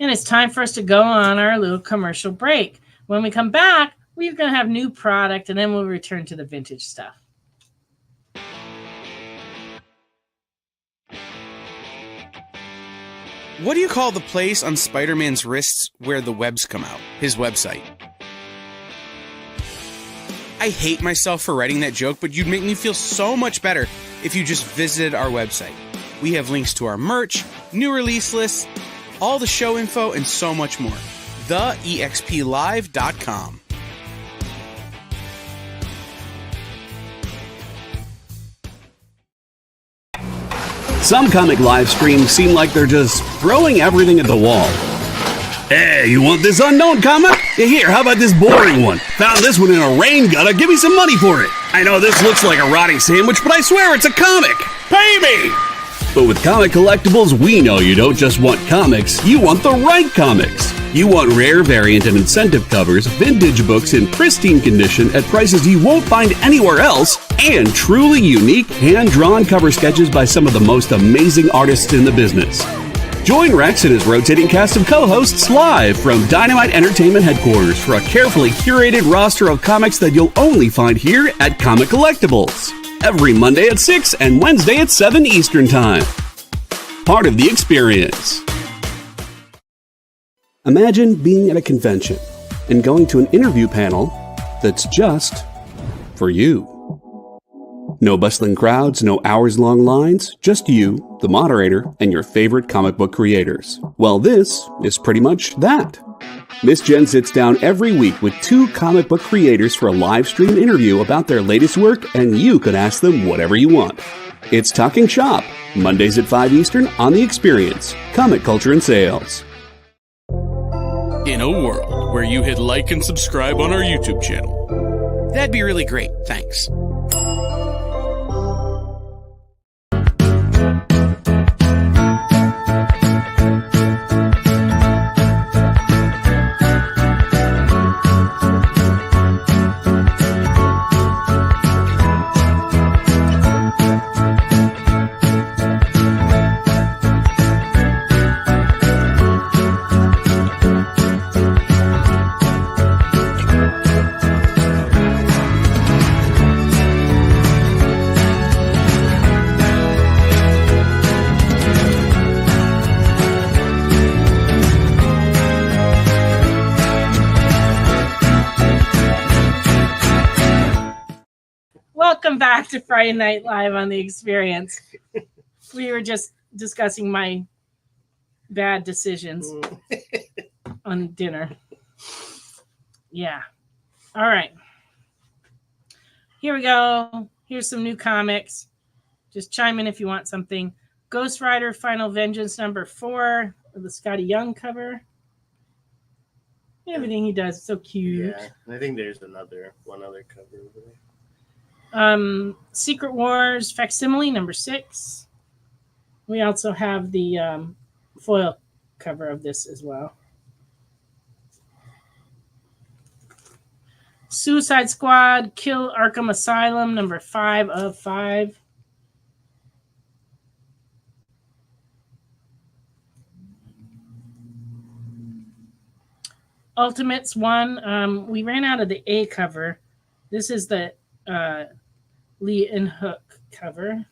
And it's time for us to go on our little commercial break. When we come back, we're going to have new product, and then we'll return to the vintage stuff. What do you call the place on Spider-Man's wrists where the webs come out? His website. I hate myself for writing that joke, but you'd make me feel so much better if you just visited our website. We have links to our merch, new release lists, all the show info, and so much more. TheEXPLive.com. Some comic live streams seem like they're just throwing everything at the wall. Hey, you want this unknown comic? Here, how about this boring one? Found this one in a rain gutter. Give me some money for it. I know this looks like a rotting sandwich, but I swear it's a comic. Pay me! But with Comic Collectibles, we know you don't just want comics, you want the right comics. You want rare variant and incentive covers, vintage books in pristine condition at prices you won't find anywhere else, and truly unique hand-drawn cover sketches by some of the most amazing artists in the business. Join Rex and his rotating cast of co-hosts live from Dynamite Entertainment headquarters for a carefully curated roster of comics that you'll only find here at Comic Collectibles. Every Monday at 6 and Wednesday at 7 Eastern Time. Part of the experience. Imagine being at a convention and going to an interview panel that's just for you. No bustling crowds, no hours-long lines, just you, the moderator, and your favorite comic book creators. Well, this is pretty much that. Miss Jen sits down every week with 2 comic book creators for a live stream interview about their latest work, and you can ask them whatever you want. It's Talking Shop, Mondays at 5 Eastern on The Experience, Comic Culture and Sales. In a world where you hit like and subscribe on our YouTube channel, that'd be really great. Thanks. Welcome back to Friday Night Live on The Experience. We were just discussing my bad decisions on dinner. Yeah. All right. Here we go. Here's some new comics. Just chime in if you want something. Ghost Rider Final Vengeance #4 with the Scotty Young cover. Everything he does is so cute. Yeah, I think there's one other cover over there. Secret Wars Facsimile #6. We also have the foil cover of this as well. Suicide Squad Kill Arkham Asylum #5 of 5. Ultimates 1. We ran out of the A cover. This is the Lee and Hook cover.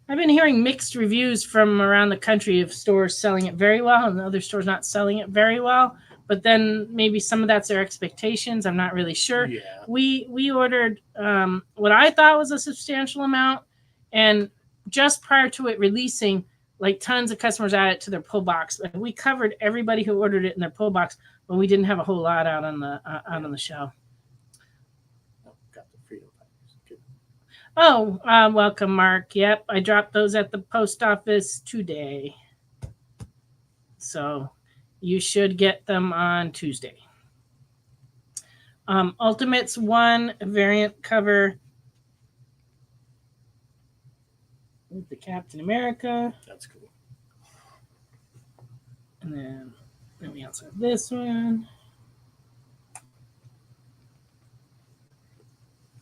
I've been hearing mixed reviews from around the country of stores selling it very well and other stores not selling it very well. But then maybe some of that's their expectations. I'm not really sure. Yeah. We ordered what I thought was a substantial amount, and just prior to it releasing, like tons of customers added it to their pull box. We covered everybody who ordered it in their pull box, but we didn't have a whole lot out on the show. Oh, welcome, Mark. Yep, I dropped those at the post office today. So you should get them on Tuesday. Ultimates 1 variant cover with the Captain America. That's cool. And then we also have this one.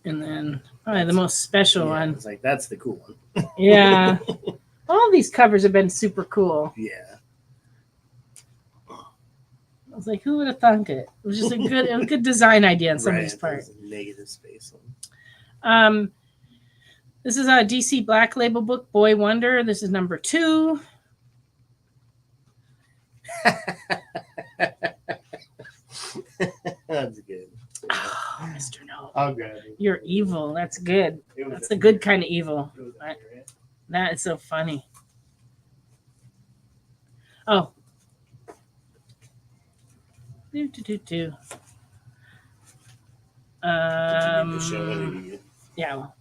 And then probably the most special one. It's like, that's the cool one. Yeah. All these covers have been super cool. Yeah. I was like, who would have thunk it? It was just a good design idea on somebody's part. Negative space. This is a DC Black Label book, Boy Wonder. This is #2. That's good. Oh, Mr. No. I'll grab it. You're evil. That's good. That's a good kind of evil. That is so funny. Oh. Do. Yeah. Well.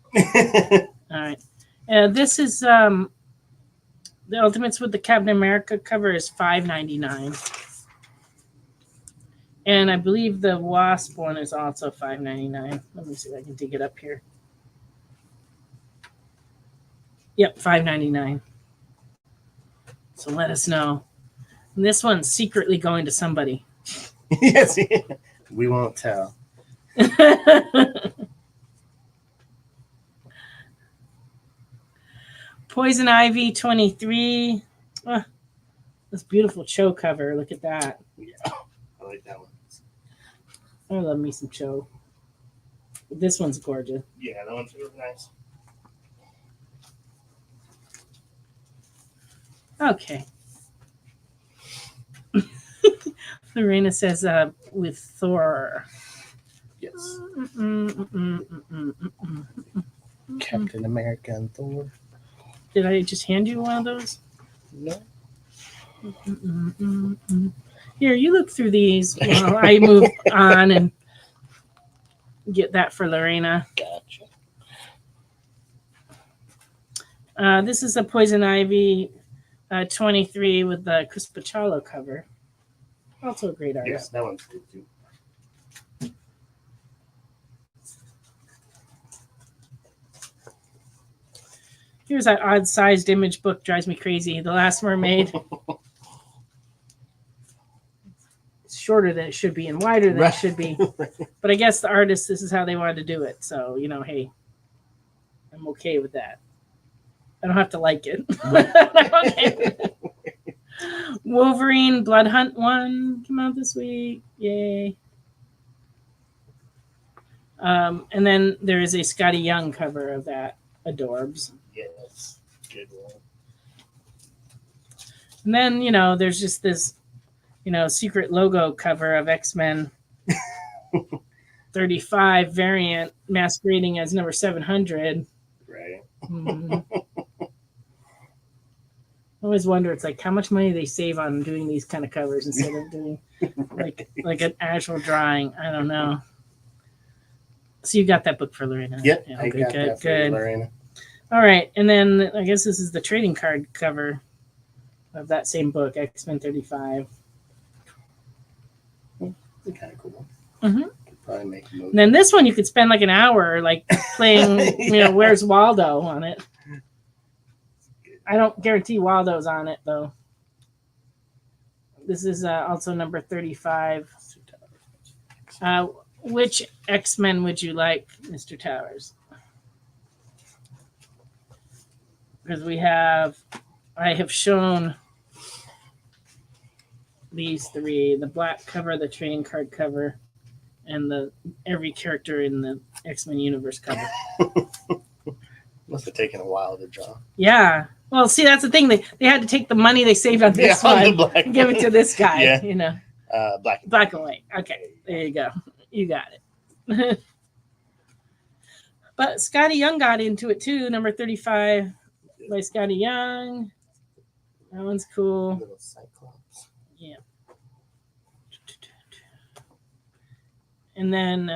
All right. This is the Ultimates with the Captain America cover is $5.99, and I believe the Wasp one is also $5.99. Let me see if I can dig it up here. Yep, $5.99. So let us know. And this one's secretly going to somebody. Yes, we won't tell. Poison Ivy 23. Oh, this beautiful Cho cover. Look at that. Yeah, I like that one. I love me some Cho. This one's gorgeous. Yeah, that one's really nice. Okay. Lorena says with Thor. Yes. Captain America and Thor. Did I just hand you one of those? No. Here, you look through these while I move on and get that for Lorena. Gotcha. This is a Poison Ivy 23 with the Chris Pachalo cover. Also a great artist. Yeah, that one's good too. Here's that odd-sized image book. Drives me crazy. The Last Mermaid. It's shorter than it should be and wider than it should be. But I guess the artist, this is how they wanted to do it. So, hey, I'm okay with that. I don't have to like it. I'm okay with it. Wolverine Blood Hunt 1 came out this week. Yay. And then there is a Scotty Young cover of that. Adorbs. Yes. Good one. And then, there's just this, secret logo cover of X-Men 35 variant masquerading as number 700. Right. Mm-hmm. I always wonder, it's like how much money they save on doing these kind of covers instead of doing like an actual drawing. I don't know. So you got that book for Lorena? Yep, Yeah, I got that for Lorena. All right, and then I guess this is the trading card cover of that same book, X-Men 35. It's kind of cool. Mm-hmm. Could probably make a movie. And then this one you could spend like an hour playing, Where's Waldo on it. I don't guarantee Waldo's on it though. This is also number 35. Which X-Men would you like, Mr. Towers? Because I have shown these three: the black cover, the trading card cover, and every character in the X-Men universe cover. Must have taken a while to draw. Yeah. Well, see, that's the thing. They had to take the money they saved on this one and give it to this guy. Yeah. Black and white. Okay, there you go. You got it. But Scotty Young got into it too. Number 35 by Scotty Young. That one's cool. Little Cyclops. Yeah. And then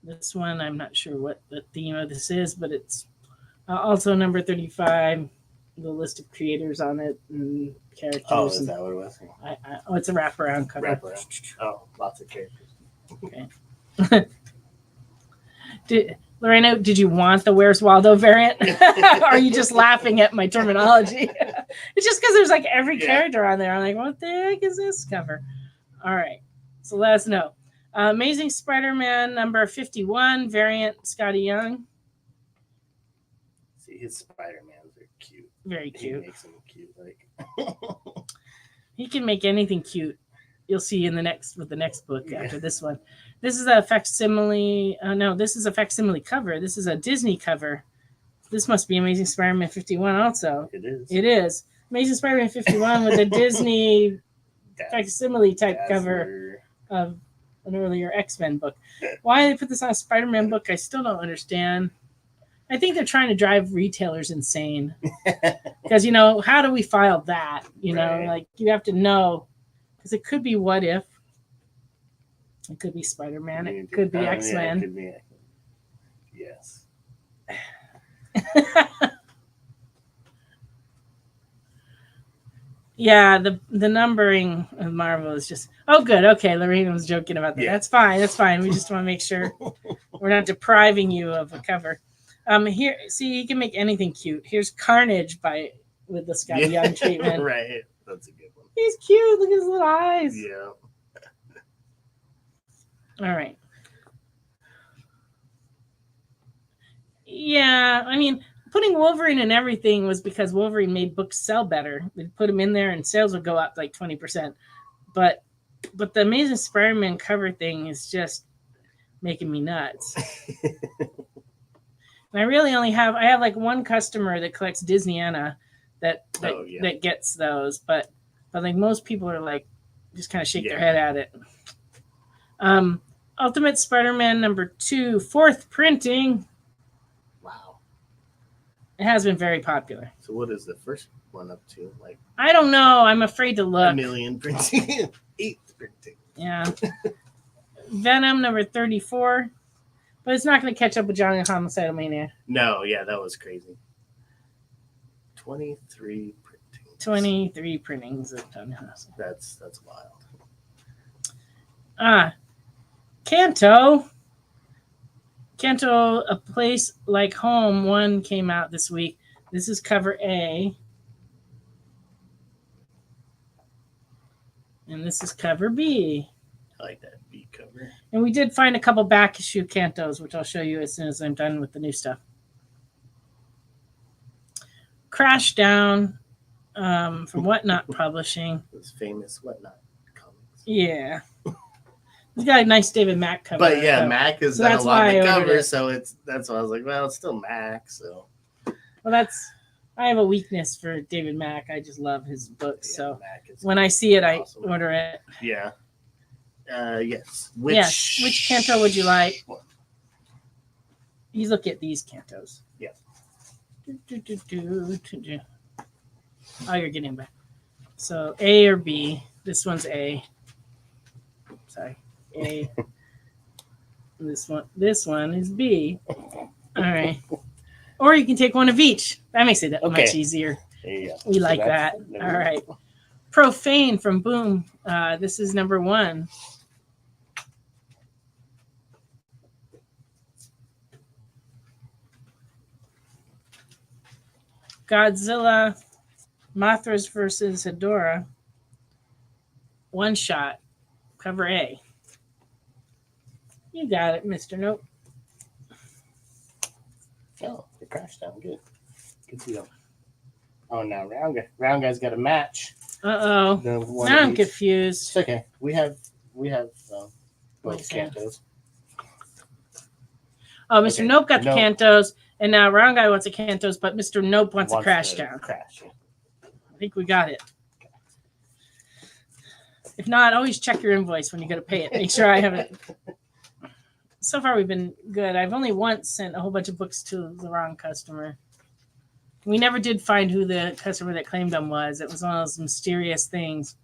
this one, I'm not sure what the theme of this is, but it's also number 35. The list of creators on it and characters. Oh, is that what it was? It's a wraparound cover. Wraparound. Oh, lots of characters. Okay. Lorena, did you want the Where's Waldo variant? Or are you just laughing at my terminology? It's just because there's every character on there. I'm like, what the heck is this cover? All right. So let us know. Amazing Spider-Man number 51, variant Scotty Young. See, his Spider-Mans are cute. Very cute. He makes them cute. He can make anything cute. You'll see with the next book after this one. This is a facsimile. This is a facsimile cover. This is a Disney cover. This must be Amazing Spider-Man 51 also. It is. It is. Amazing Spider-Man 51 with a Disney facsimile type cover of an earlier X-Men book. Why they put this on a Spider-Man book, I still don't understand. I think they're trying to drive retailers insane. Because, how do we file that? You have to know. Because it could be What If. It could be Spider-Man. It could be X-Men. It could be. Yes. Yeah, the numbering of Marvel is just. Oh, good. Okay, Lorena was joking about that. Yeah. That's fine. That's fine. We just want to make sure we're not depriving you of a cover. Here, see, you can make anything cute. Here's Carnage with the Scott Young treatment. Right. That's a good one. He's cute. Look at his little eyes. Yeah. All right. Yeah, I mean, putting Wolverine in everything was because Wolverine made books sell better. We'd put him in there and sales would go up like 20%. But the Amazing Spider-Man cover thing is just making me nuts. And I really only have like one customer that collects Disneyana that gets those, but like most people are like just kind of shake their head at it. Ultimate Spider-Man #2, 4th printing. Wow. It has been very popular. So what is the first one up to? Like I don't know. I'm afraid to look. 1 million printing. 8th printing. Yeah. Venom #34. But it's not going to catch up with Johnny Homicidal Mania. No, yeah, that was crazy. 23 printings. 23 printings of Johnny Homicidal. That's wild. Kanto, A Place Like Home 1 came out this week. This is cover A. And this is cover B. I like that B cover. And we did find a couple back issue Kantos, which I'll show you as soon as I'm done with the new stuff. Crash Down from Whatnot Publishing. Those famous Whatnot comics. Yeah. He's got a nice David Mack cover. But yeah, Mac is so done that's a lot of why the I ordered cover, it. so that's why I was like, well, it's still Mac, so Well, I have a weakness for David Mack. I just love his books. yeah, So Mac is when I see it, awesome. I order it. Yeah. Yes. Which Kanto would you like? You look at these Kantos. Yeah. Oh, you're getting back. So A or B? This one's A. Sorry, A. This one is B. All right. Or you can take one of each. That makes it much easier. There you go. We like that. All right. Profane from Boom. This is #1. Godzilla, Mothras versus Hedorah. One shot. Cover A. You got it, Mr. Nope. Oh, the crash down. Good. Good deal. Oh, now round guy's got a match. Uh-oh. Now I'm confused. It's okay. We have both Kantos. Oh, Mr. Okay. Nope got the Nope. Kantos, and now Round Guy wants a Kantos, but Mr. Nope wants a Crash the Down. Crash. I think we got it. If not, always check your invoice when you go to pay it. Make sure I have it. So far, we've been good. I've only once sent a whole bunch of books to the wrong customer. We never did find who the customer that claimed them was. It was one of those mysterious things.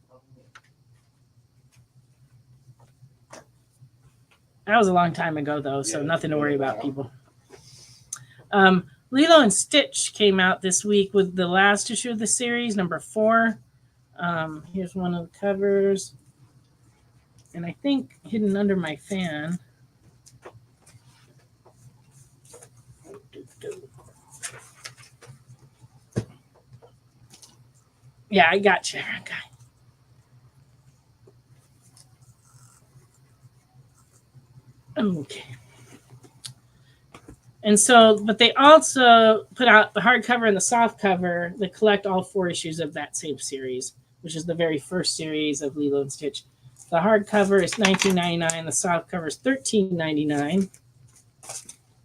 That was a long time ago, though, so nothing to worry about, people. Lilo and Stitch came out this week with the last issue of the series, #4. Here's one of the covers. And I think hidden under my fan. Yeah, I got you. Okay. Okay. And so, but they also put out the hardcover and the softcover that collect all 4 issues of that same series, which is the very first series of Lilo and Stitch. The hardcover is $19.99. The softcover is $13.99.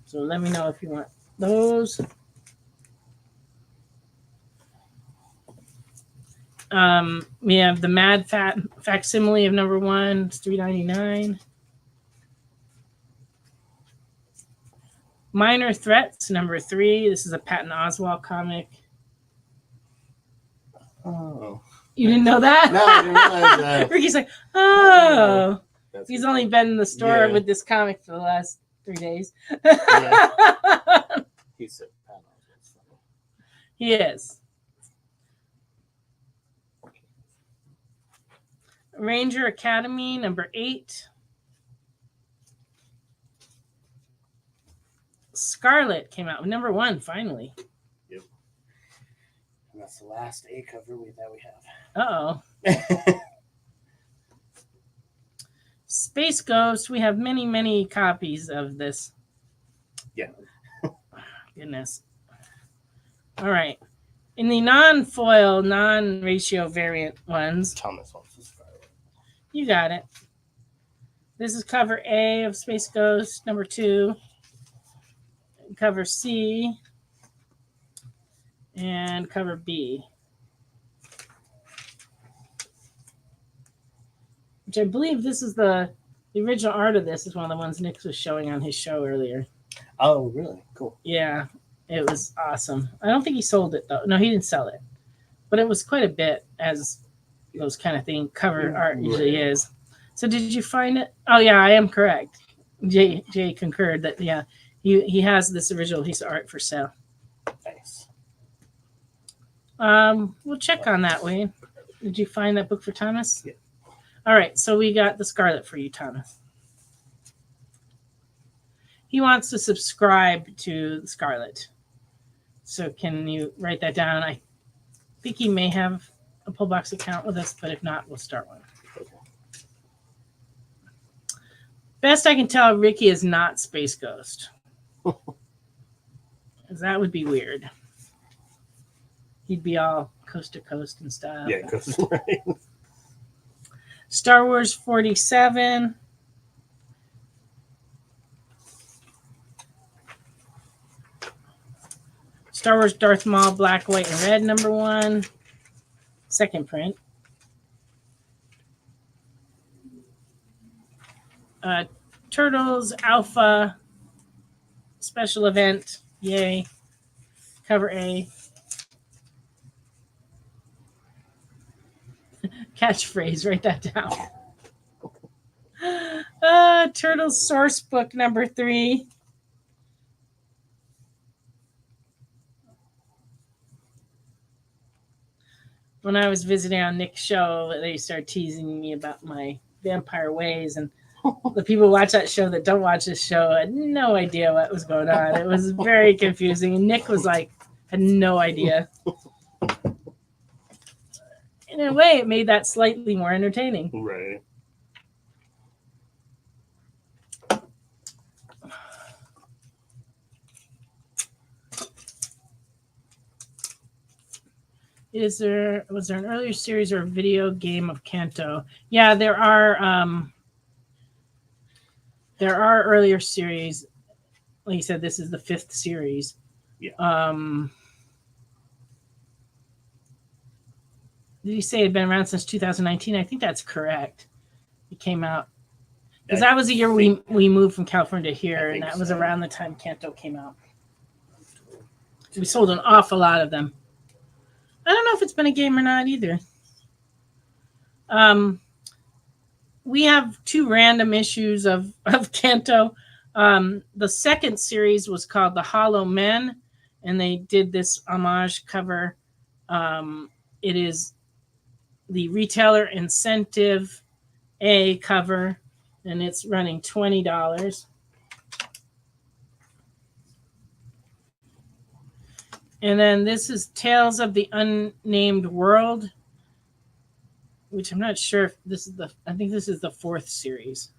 So let me know if you want those. We have the Mad Facsimile of #1. It's $3.99. Minor Threats, #3. This is a Patton Oswalt comic. Oh. You didn't know that? No, I didn't realize that. Ricky's like, oh. That's He's only been in the store Yeah. with this comic for the last 3 days. Yeah. He said Patton He is. Ranger Academy, number 8. Scarlet came out with number 1, finally. Yep. And that's the last A cover that we have. Uh-oh. Space Ghost, we have many, many copies of this. Yeah. Goodness. All right. In the non-foil, non-ratio variant ones, Thomas wants to start. you got it. This is cover A of Space Ghost, number 2. Cover C. And cover B. Which I believe this is the original art of this is one of the ones Nick was showing on his show earlier. Oh, really? Cool. Yeah, it was awesome. I don't think he sold it, though. No, he didn't sell it. But it was quite a bit, as those kind of thing cover art usually is. So did you find it? Oh, yeah, I am correct. Jay concurred that, yeah, he has this original piece of art for sale. Nice. We'll check on that, Wayne. Did you find that book for Thomas? Yeah. All right, so we got the Scarlet for you, Thomas. He wants to subscribe to the Scarlet. So can you write that down? I think he may have a Pullbox account with us, but if not, we'll start one. Okay. Best I can tell, Ricky is not Space Ghost. 'Cause that would be weird. He'd be all coast to coast and stuff. Yeah, because right. Star Wars 47. Star Wars Darth Maul Black, White, and Red, number 1. Second print. Turtles Alpha Special Event. Yay. Cover A. Catchphrase, write that down. Turtles Source Book, number 3. When I was visiting on Nick's show, they started teasing me about my vampire ways, and the people who watch that show that don't watch this show had no idea what was going on. It was very confusing, and Nick was like, had no idea. In a way, it made that slightly more entertaining. Right. Was there an earlier series or a video game of Kanto? Yeah, there are earlier series. Like you said, this is the 5th series. Yeah. Did you say it had been around since 2019? I think that's correct. It came out because that was the year we moved from California to here, and that was around the time Kanto came out. We sold an awful lot of them. I don't know if it's been a game or not either. We have 2 random issues of Kanto. The second series was called The Hollow Men, and they did this homage cover. It is the retailer incentive A cover, and it's running $20. And then this is Tales of the Unnamed World, which I'm not sure if this is I think this is the 4th series.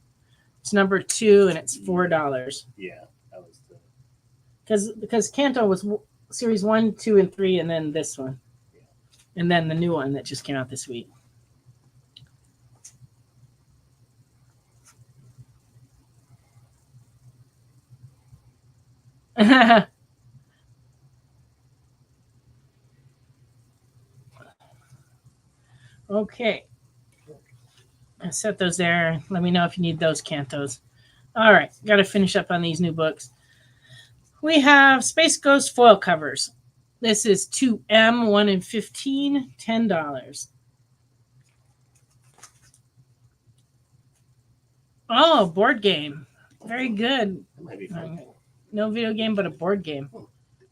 It's number 2 and it's $4. Yeah, that was the. Because Kanto was series 1, 2, and 3, and then this one. Yeah. And then the new one that just came out this week. Okay. I set those there. Let me know if you need those Kantos. All right. Got to finish up on these new books. We have Space Ghost foil covers. This is 2M, 1 in 15, $10. Oh, board game. Very good. That might be fun. No video game, but a board game.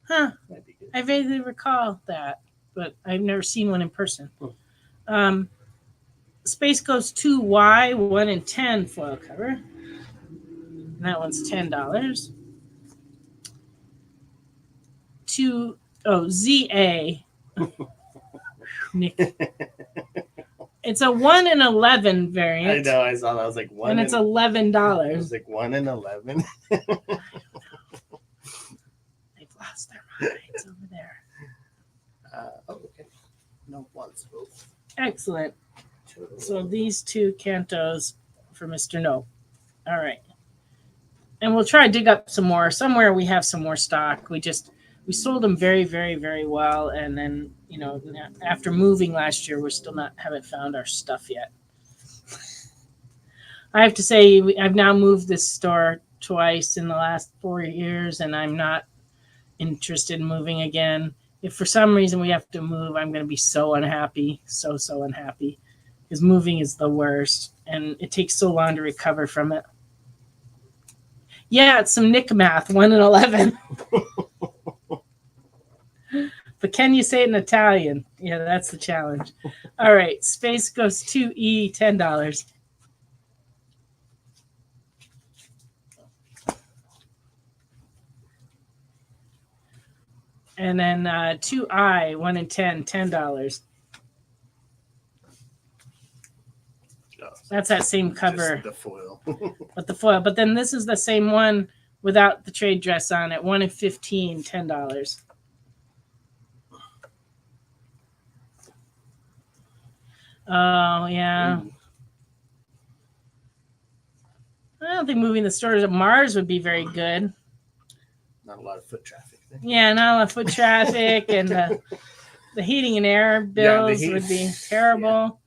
Huh. Might be good. I vaguely recall that, but I've never seen one in person. Space Ghost 2Y 1 in 10 foil cover. And that one's $10. ZA. Nick. It's a 1 in 11 variant. I know, I saw that. I was like, and it's $11. I was like, 1 in 11. They've lost their minds over there. Okay. No one's both. Excellent. So these 2 Cantos for Mr. No. All right. And we'll try to dig up some more. Somewhere we have some more stock. We sold them very, very, very well. And then, after moving last year, we're still haven't found our stuff yet. I have to say, I've now moved this store twice in the last 4 years, and I'm not interested in moving again. If for some reason we have to move, I'm going to be so unhappy, so unhappy, because moving is the worst, and it takes so long to recover from it. Yeah, it's some Nick math, 1 in 11. But can you say it in Italian? Yeah, that's the challenge. All right, Space Ghost 2E, $10. And then 2I, 1 in 10, $10. That's that same cover. Just the foil. But the foil. But then this is the same one without the trade dress on it. 1 in 15, $10. Oh, yeah. Ooh. I don't think moving the stores at Mars would be very good. Not a lot of foot traffic there. Yeah, not a lot of foot traffic, and the heating and air bills would be terrible.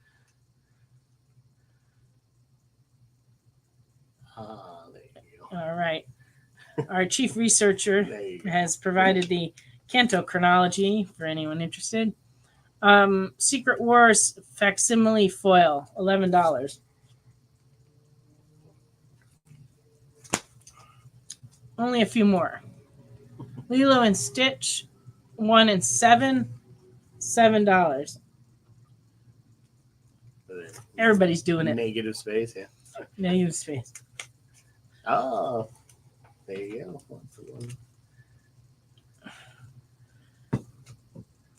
There you go. All right. Our chief researcher has provided the Canto chronology for anyone interested. Secret Wars facsimile foil, $11. Only a few more. Lilo and Stitch, 1 in 7, $7. Everybody's doing it. Negative space, yeah. Negative space. Oh, there you go. 1 for 1.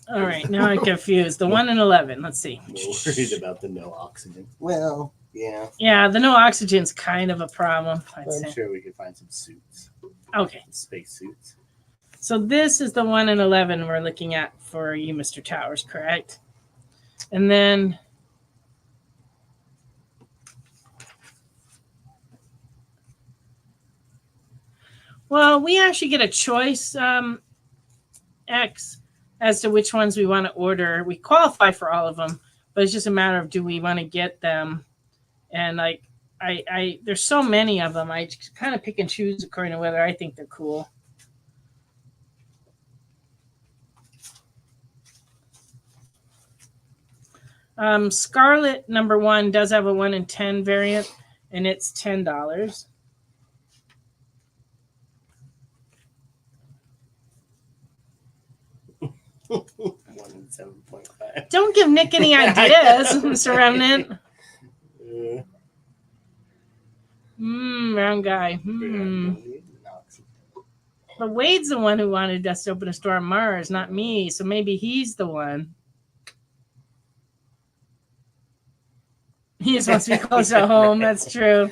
All right, now I'm confused. The 1 in 11. Let's see. We're worried about the no oxygen. Well, yeah. Yeah, the no oxygen's kind of a problem, I'd I'm say. sure we could find some suits. Okay. Space suits. So this is the 1 in 11 we're looking at for you, Mr. Towers, correct? And then well, we actually get a choice, X, as to which ones we want to order. We qualify for all of them, but it's just a matter of do we want to get them. And like I there's so many of them. I kind of pick and choose according to whether I think they're cool. Scarlet #1 does have a 1 in 10 variant, and it's $10. One in 7.5. Don't give Nick any ideas, Mr. Remnant. Round guy. But Wade's the one who wanted us to open a store on Mars, not me. So maybe he's the one. He just wants to be close to home. That's true.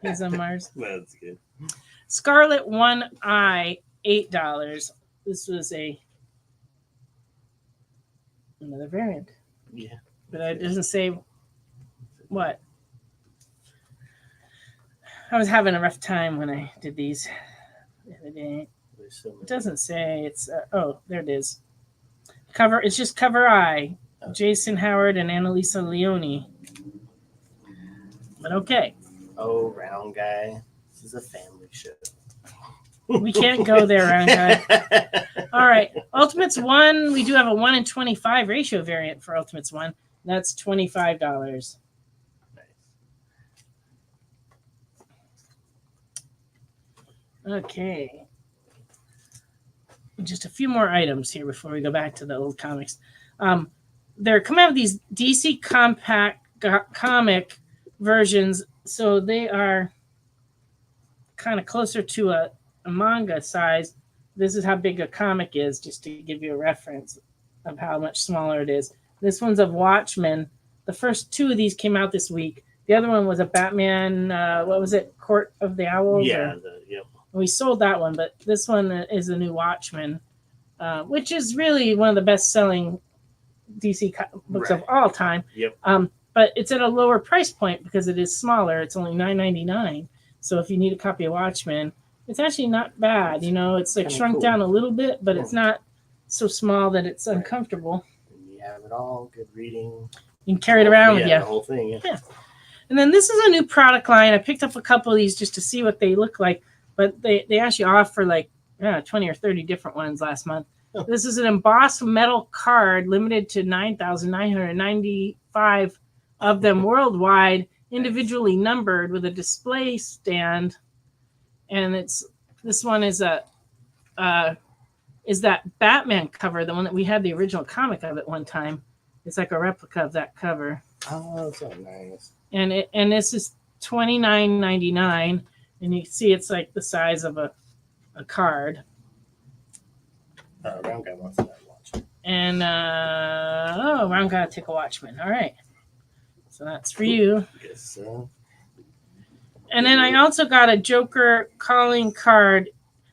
He's on Mars. That's good. Scarlet 1I, $8. This was another variant. Yeah. But it doesn't say what. I was having a rough time when I did these the other day. It doesn't say it's oh, there it is. Cover, it's just cover I. Jason Howard and Annalisa Leone. But okay. Oh, round guy. This is a family show. We can't go there, round guy. All right. Ultimates 1, we do have a 1 in 25 ratio variant for Ultimates 1. That's $25. Nice. Okay. just a few more items here before we go back to the old comics. They're coming out with these DC compact comic versions, so they are kind of closer to a manga size. This is how big a comic is, just to give you a reference of how much smaller it is. This one's of Watchmen. The first two of these came out this week. The other one was a Batman, what was it, Court of the Owls? Yeah, Yep. We sold that one, but this one is a new Watchmen, which is really one of the best-selling DC books of all time. Yep. But it's at a lower price point because it is smaller. It's only $9.99. So if you need a copy of Watchmen, it's actually not bad. It's like shrunk down a little bit, but it's not so small that it's uncomfortable. And you have it all, good reading. You can carry it around with you. The whole thing, yeah. And then this is a new product line. I picked up a couple of these just to see what they look like, but they actually offer like 20 or 30 different ones last month. Oh. This is an embossed metal card limited to 9,995 of them worldwide, individually numbered with a display stand. And this one is that Batman cover, the one that we had the original comic of at one time. It's like a replica of that cover. Oh, that's so nice. And this is $29.99, and you can see it's like the size of a card. Round guy wants that watch. And round guy take a Watchman. All right, so that's for you. Guess so. And then I also got a Joker calling card.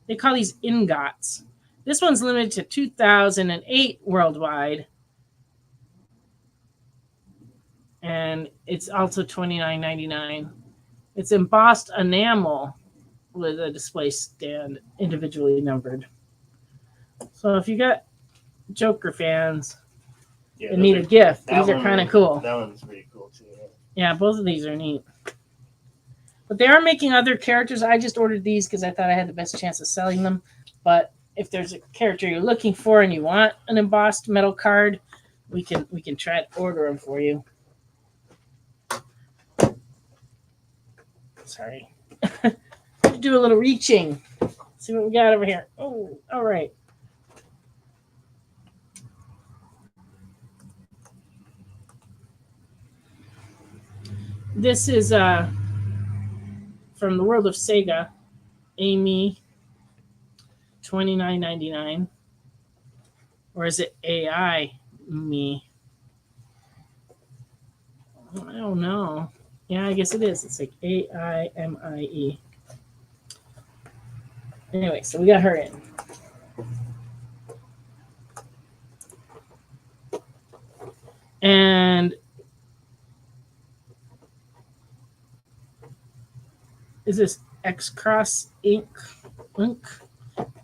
They call these ingots. This one's limited to 2008 worldwide. And it's also $29.99. It's embossed enamel with a display stand, individually numbered. So if you got Joker fans that need a gift, these are kind of cool. That one's pretty cool too. Yeah, both of these are neat. But they are making other characters. I just ordered these because I thought I had the best chance of selling them. But if there's a character you're looking for and you want an embossed metal card, we can try to order them for you. Sorry. Do a little reaching. See what we got over here. Oh, all right. This is from the world of Sega. Amy, $29.99. Or is it AI me? I don't know. Yeah, I guess it is. It's like AIMIE. Anyway, so we got her in. And is this X-Cross Ink?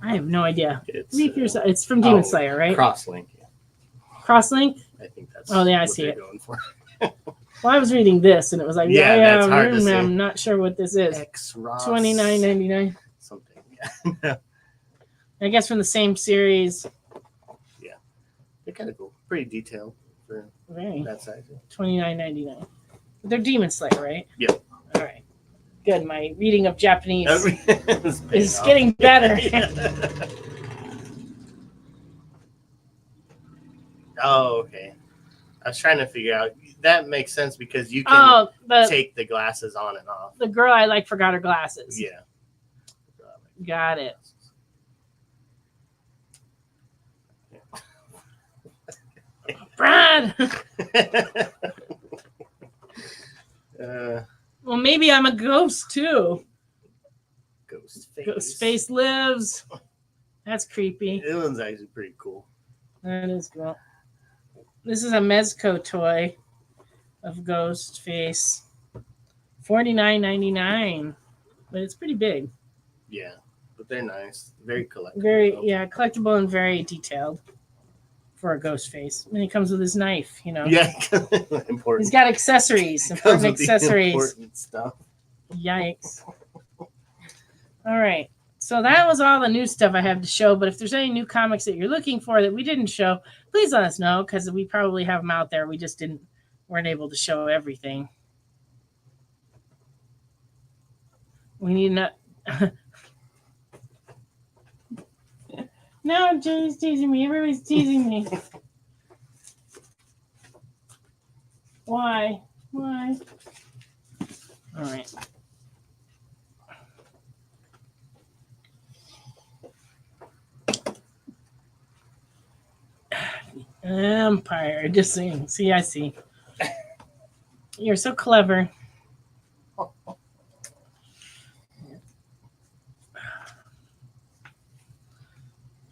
I have no idea. It's from Demon Slayer, right? Crosslink. Yeah. Crosslink? I think that's I see it. Going for. Well, I was reading this, and it was like, that's hard to say. I'm not sure what this is. $29.99. Something, yeah. I guess from the same series. Yeah, they're kind of cool. Pretty detailed for that size. Yeah. $29.99. They're Demon Slayer, right? Yep. All right. Good. My reading of Japanese is getting better. Oh, okay. I was trying to figure out. That makes sense because you can take the glasses on and off. The girl I like forgot her glasses. Yeah. Got it. Brad! Well, maybe I'm a ghost, too. Ghostface lives. That's creepy. That one's actually pretty cool. That is cool. This is a Mezco toy of Ghostface. $49.99. But it's pretty big. Yeah, but they're nice. Very collectible. Collectible and very detailed for a Ghostface. And he comes with his knife, Yeah, important. He's got accessories. Important accessories. Important stuff. Yikes. All right. So that was all the new stuff I have to show. But if there's any new comics that you're looking for that we didn't show, please let us know because we probably have them out there. We just weren't able to show everything. We need No, Jay's teasing me. Everybody's teasing me. Why? All right. Empire. Just saying. See, I see. You're so clever.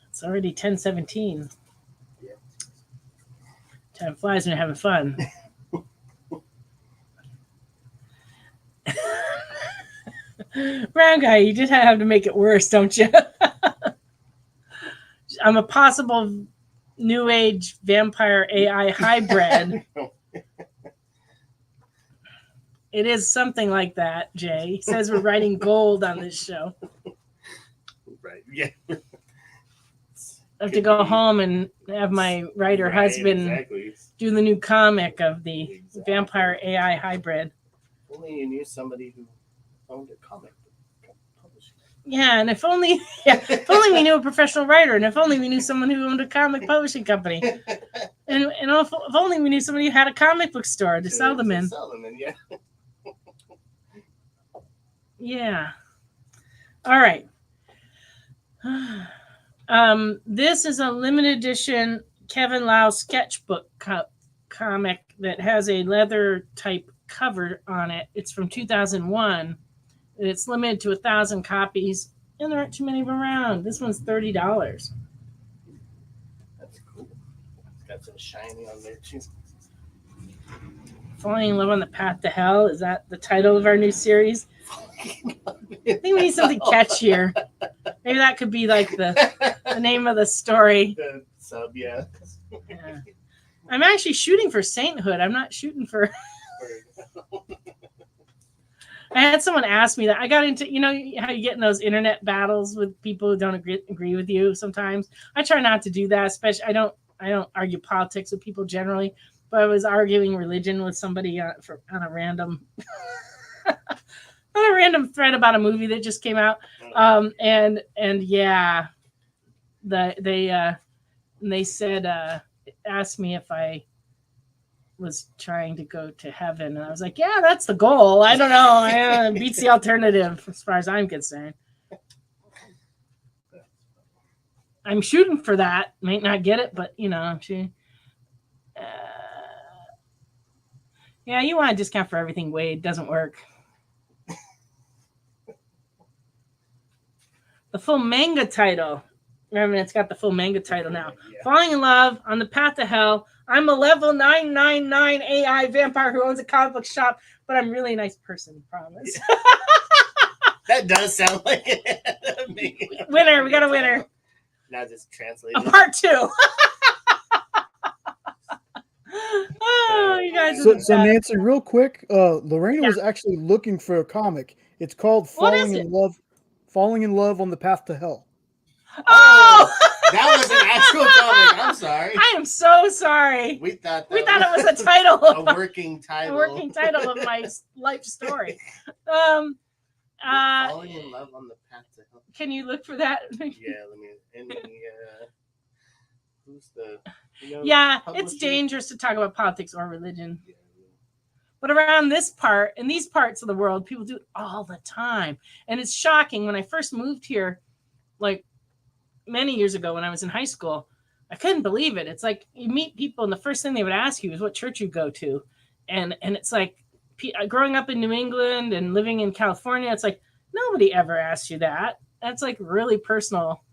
It's already 10:17. Time flies when you're having fun. Brown guy, you just have to make it worse, don't you? I'm a possible new age vampire AI hybrid. It is something like that, Jay. He says we're writing gold on this show. Right. Yeah. I have to go home and have my writer husband do the new comic of the vampire AI hybrid. Only you knew somebody who owned a comic book publishing. Yeah, and if only we knew a professional writer, and if only we knew someone who owned a comic publishing company, and if only we knew somebody who had a comic book store to sell them in. Yeah. Yeah. All right. This is a limited edition Kevin Lau sketchbook comic that has a leather type cover on it. It's from 2001. It's limited to 1,000 copies, and there aren't too many of them around. This one's $30. That's cool. It's got some shiny on there too. Falling in Love on the Path to Hell. Is that the title of our new series? I think we need something catchier. Maybe that could be like the name of the story. The sub, yeah. I'm actually shooting for sainthood. I'm not shooting for. I had someone ask me that. I got into, how you get in those internet battles with people who don't agree with you sometimes. I try not to do that, especially I don't argue politics with people generally, but I was arguing religion with somebody on a random thread about a movie that just came out. And yeah, they said asked me if I was trying to go to heaven, and I was like, yeah, that's the goal. I don't know. It beats the alternative as far as I'm concerned. I'm shooting for that. Might not get it, but yeah, you want a discount for everything, Wade. Doesn't work. The full manga title. Remember, it's got the full manga title now. Yeah. Falling in Love on the Path to Hell. I'm a level 999 AI vampire who owns a comic book shop, but I'm really a nice person, promise. Yeah. That does sound like it. Winner. We got a winner. Now just translate a part 2. Oh, you guys. So Nancy, real quick, Lorena was actually looking for a comic. It's called Falling in Love on the Path to Hell. Oh! That was an actual comic. I'm sorry. I am so sorry. We thought it was a title. A working title. A working title of my life story. Falling in Love on the Path to Hell. Can you look for that? Yeah, let me. Who's the? It's dangerous to talk about politics or religion. Yeah. But around this part, in these parts of the world, people do it all the time. And it's shocking. When I first moved here, like many years ago when I was in high school, I couldn't believe it. It's like you meet people and the first thing they would ask you is what church you go to. And it's like growing up in New England and living in California, it's like nobody ever asks you that. That's like really personal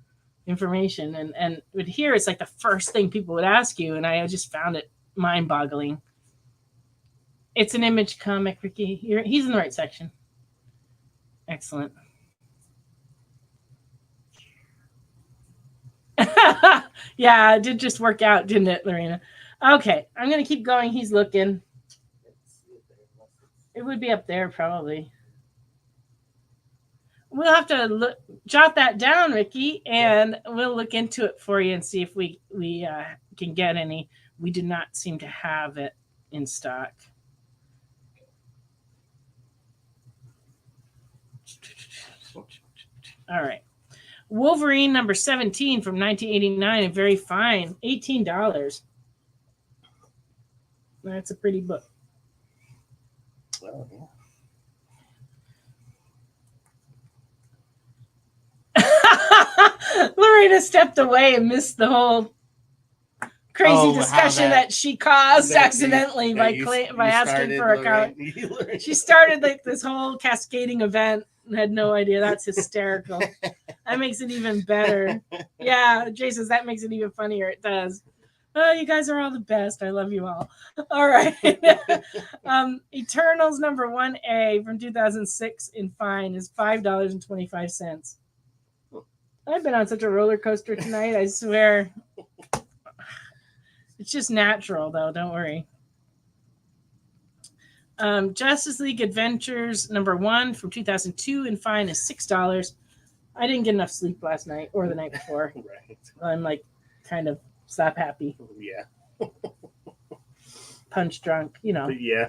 information. And with here, it's like the first thing people would ask you. And I just found it mind-boggling. It's an Image comic, Ricky. He's in the right section. Excellent. Yeah, it did just work out, didn't it, Lorena? Okay, I'm going to keep going. He's looking. It would be up there, probably. We'll have to jot that down, Ricky, and we'll look into it for you and see if we can get any. We do not seem to have it in stock. All right. Wolverine number 17 from 1989, and very fine, $18. That's a pretty book. Well, yeah. Lorena stepped away and missed the whole crazy discussion that she caused accidentally by asking for a comment. She started like this whole cascading event and had no idea. That's hysterical. That makes it even better. Yeah, Jason, that makes it even funnier. It does. Oh, you guys are all the best. I love you all. All right. Eternals number 1A from 2006 in fine is $5.25. I've been on such a roller coaster tonight. I swear. It's just natural, though. Don't worry. Justice League Adventures number 1 from 2002 in fine is $6. I didn't get enough sleep last night or the night before. Right. I'm like kind of slap happy. Yeah. Punch drunk, you know. Yeah.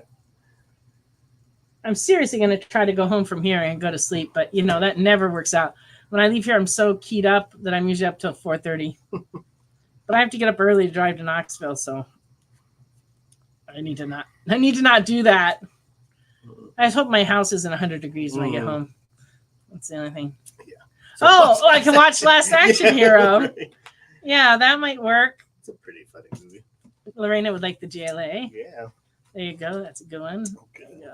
I'm seriously going to try to go home from here and go to sleep, but you know that never works out. When I leave here, I'm so keyed up that I'm usually up till 4:30. But I have to get up early to drive to Knoxville, so I need to not do that. I just hope my house isn't 100 degrees when I get home. That's the only thing. Yeah. So I can watch Last Action Hero. Yeah, that might work. It's a pretty funny movie. Lorena would like the JLA. Yeah. There you go. That's a good one. Okay.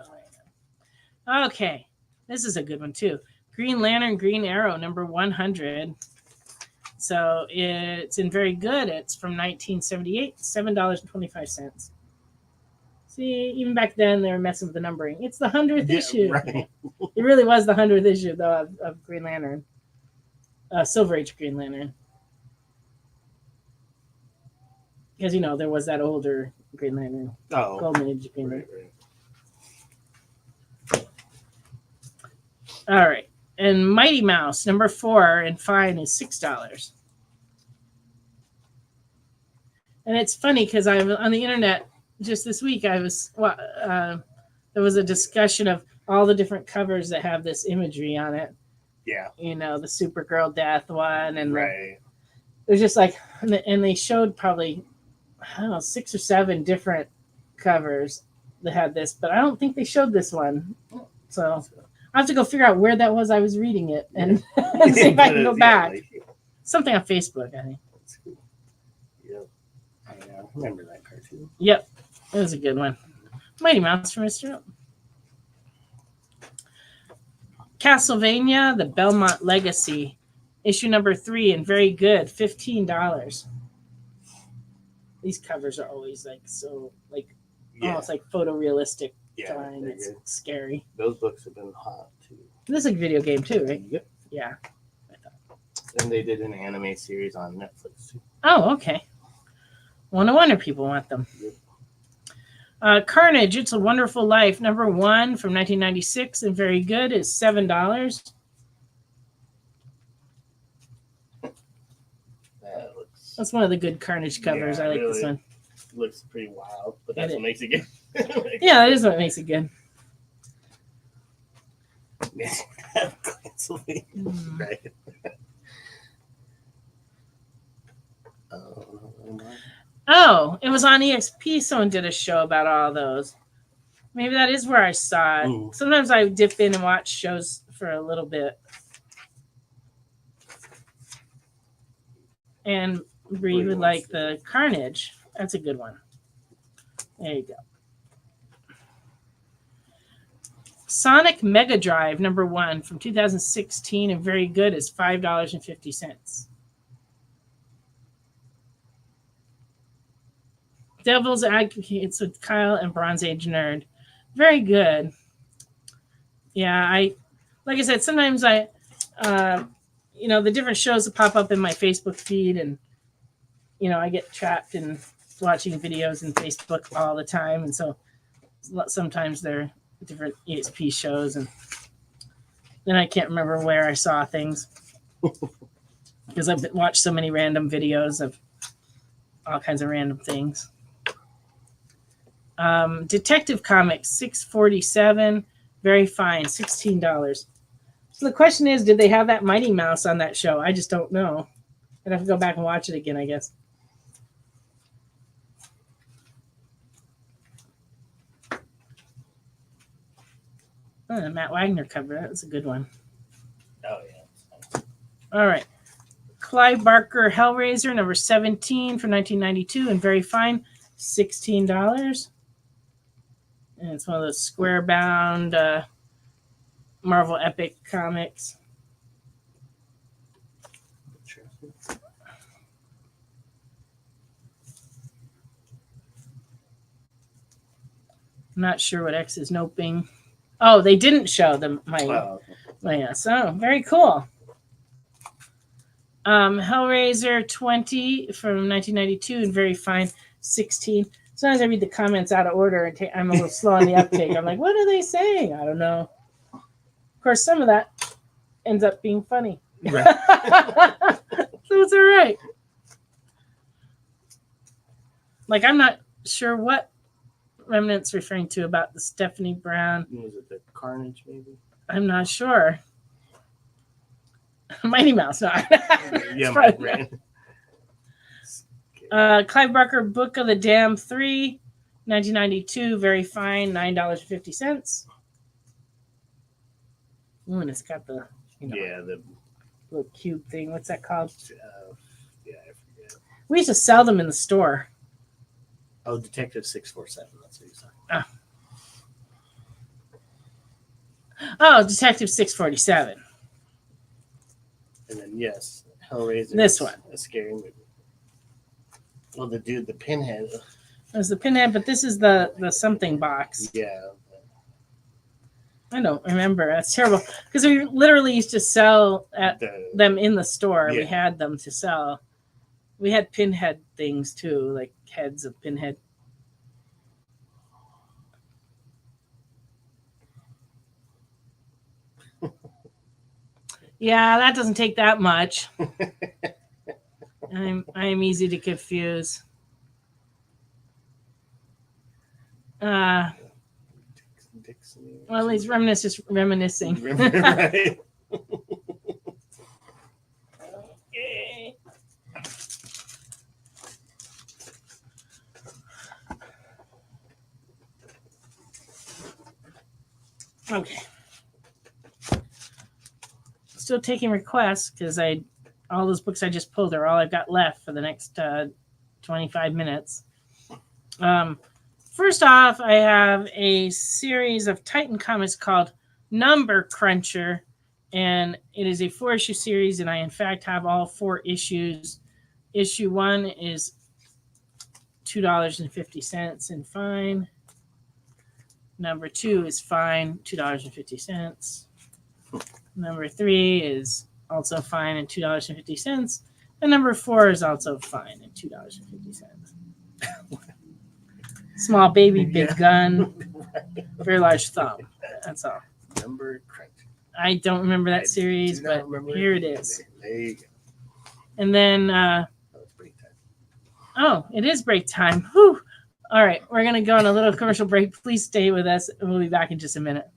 Okay. This is a good one, too. Green Lantern, Green Arrow, number 100. So it's in very good. It's from 1978, $7.25. See, even back then, they were messing with the numbering. It's the 100th issue. Right. It really was the 100th issue, though, of Green Lantern. Silver Age Green Lantern. Because, you know, there was that older Green Lantern. Oh. Golden Age Green Lantern. Right. All right. And Mighty Mouse, number 4, and fine is $6. And it's funny because I was on the internet just this week. There was a discussion of all the different covers that have this imagery on it. Yeah. You know, the Supergirl death one, and right. It was just like, and they showed probably, I don't know, 6 or 7 different covers that had this, but I don't think they showed this one. So I have to go figure out where that was. I was reading it and see if I can go back. Something on Facebook, I think. That's cool. Yep. I remember that cartoon. Yep. It was a good one. Mighty Mouse for Mr. Castlevania, The Belmont Legacy, issue number 3, and very good, $15. These covers are always like so, like almost like photorealistic. Yeah, it's scary. Those books have been hot too. This is a video game too, right? Yep. Yeah. And they did an anime series on Netflix too. Oh, okay. No wonder people want them. Yep. Carnage, It's a Wonderful Life, number 1 from 1996, and very good, is $7. That's one of the good Carnage covers. I like this one. Looks pretty wild, but that's what makes it good. Yeah, that is what makes it good. Right. Oh, it was on EXP. Someone did a show about all those. Maybe that is where I saw it. Ooh. Sometimes I dip in and watch shows for a little bit. And Bree would like the Carnage. That's a good one. There you go. Sonic Mega Drive, number 1 from 2016, and very good, is $5.50. Devil's Advocates with Kyle and Bronze Age Nerd. Very good. Yeah, like I said, sometimes the different shows that pop up in my Facebook feed, and, I get trapped in watching videos in Facebook all the time. And so sometimes they're different EXP shows, and then I can't remember where I saw things because I've watched so many random videos of all kinds of random things. Detective Comics 647, very fine, $16. So the question is, did they have that Mighty Mouse on that show? I just don't know. I'd have to go back and watch it again, I guess. Oh, the Matt Wagner cover. That was a good one. Oh, yeah. All right. Clive Barker Hellraiser, number 17 from 1992, and very fine, $16. And it's one of those square-bound Marvel Epic comics. I'm not sure what X is noping. Oh, they didn't show them. Yeah, so very cool. Hellraiser 20 from 1992 and very fine 16. Sometimes I read the comments out of order and I'm a little slow on the uptake. I'm like, what are they saying? I don't know. Of course, some of that ends up being funny. Right. So it's all right. Like, I'm not sure what Remnant's referring to about the Stephanie Brown. Was it the Carnage, maybe? I'm not sure. Mighty Mouse, no. Yeah, my brain. Clive Barker, Book of the Damned 3, 1992, very fine, $9.50. Ooh, and it's got the, the little cube thing. What's that called? I forget. We used to sell them in the store. Oh, Detective 647. That's what you're saying. Oh, Detective 647. And then, yes, Hellraiser. This one. A scary movie. Well, the Pinhead. There's the Pinhead, but this is the something box. Yeah. I don't remember. That's terrible. Because we literally used to sell them in the store. Yeah. We had them to sell. We had Pinhead things, too, like heads of Pinhead. Yeah, that doesn't take that much. I am easy to confuse. Well, he's reminiscing. Right. Okay. Okay. Still taking requests because all those books I just pulled are all I've got left for the next 25 minutes. First off, I have a series of Titan comics called Number Cruncher, and it is a 4-issue series, and I in fact have all 4 issues. Issue 1 is $2.50 and fine. Number 2 is fine, $2.50. Number 3 is also fine and $2.50. And number 4 is also fine and $2.50. Small baby, big gun, very large thumb. That's all. Number Crunch. I don't remember that series, but here it is. There you go. And then, it's break time. Oh, it is break time. Whew. All right, we're going to go on a little commercial break. Please stay with us, and we'll be back in just a minute.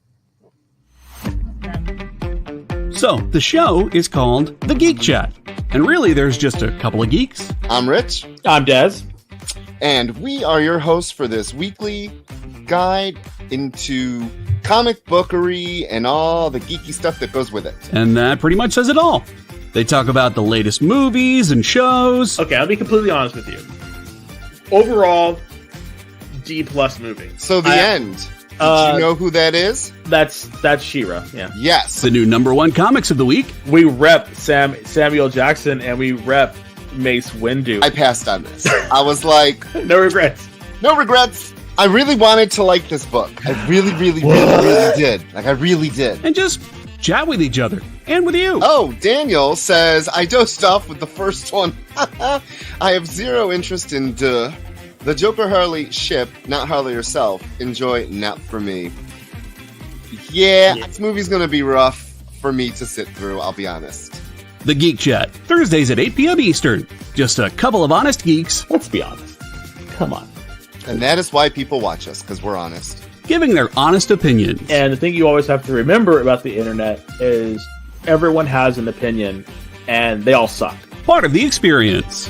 So, the show is called The Geek Chat. And really, there's just a couple of geeks. I'm Rich. I'm Dez. And we are your hosts for this weekly guide into comic bookery and all the geeky stuff that goes with it. And that pretty much says it all. They talk about the latest movies and shows. Okay, I'll be completely honest with you. Overall, D+ movie. So the end. Did you know who that is? That's She-Ra, yeah. Yes. The new #1 comics of the week. We rep Samuel Jackson and we rep Mace Windu. I passed on this. I was like... No regrets. No regrets. I really wanted to like this book. I really did. Like, I really did. And just chat with each other. And with you. Oh, Daniel says, I dosed off with the first one. I have zero interest in the Joker Harley ship, not Harley herself. Enjoy, not for me. Yeah, this movie's going to be rough for me to sit through, I'll be honest. The Geek Chat, Thursdays at 8 p.m. Eastern. Just a couple of honest geeks. Let's be honest. Come on. And that is why people watch us, because we're honest. giving their honest opinion. And the thing you always have to remember about the internet is everyone has an opinion, and they all suck. Part of the experience.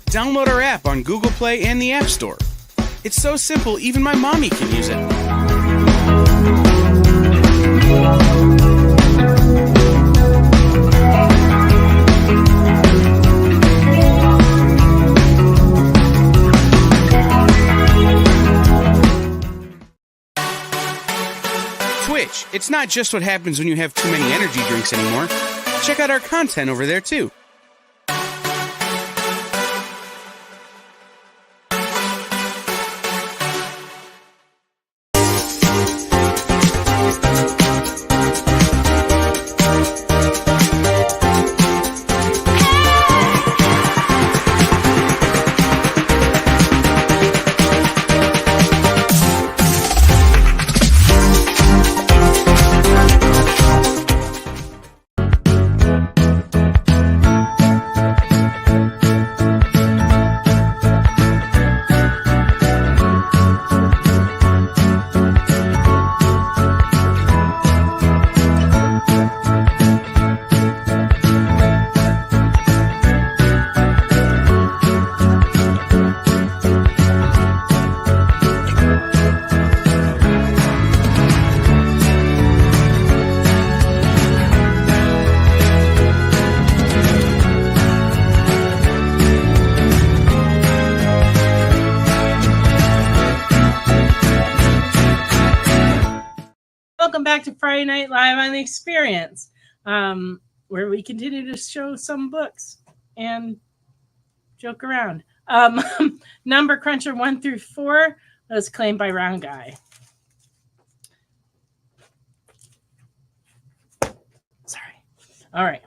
Download our app on Google Play and the App Store. It's so simple, even my mommy can use it. Twitch. It's not just what happens when you have too many energy drinks anymore. Check out our content over there, too. Welcome back to Friday Night Live on the Experience, where we continue to show some books and joke around. Number Cruncher 1 through 4 was claimed by Round Guy. Sorry. All right.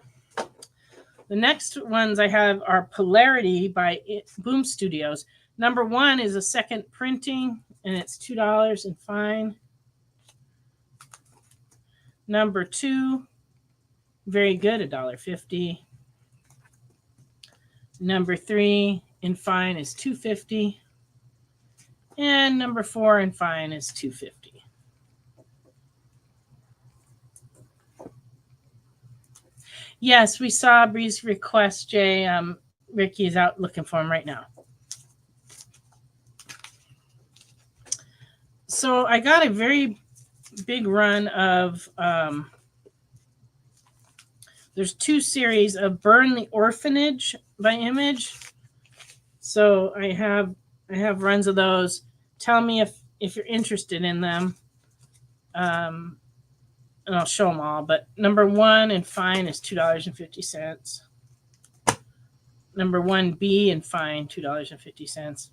The next ones I have are Polarity by Boom Studios. Number 1 is a second printing, and it's $2 and fine. Number 2, very good, $1.50. Number 3, in fine, is $2.50. And number 4, in fine, is $2.50. Yes, we saw Bree's request, Jay. Ricky is out looking for him right now. So I got a very big run of there's 2 series of Burn the Orphanage by Image. So I have runs of those. Tell me if you're interested in them, and I'll show them all. But number 1 in fine is $2.50. Number 1B in fine, $2.50.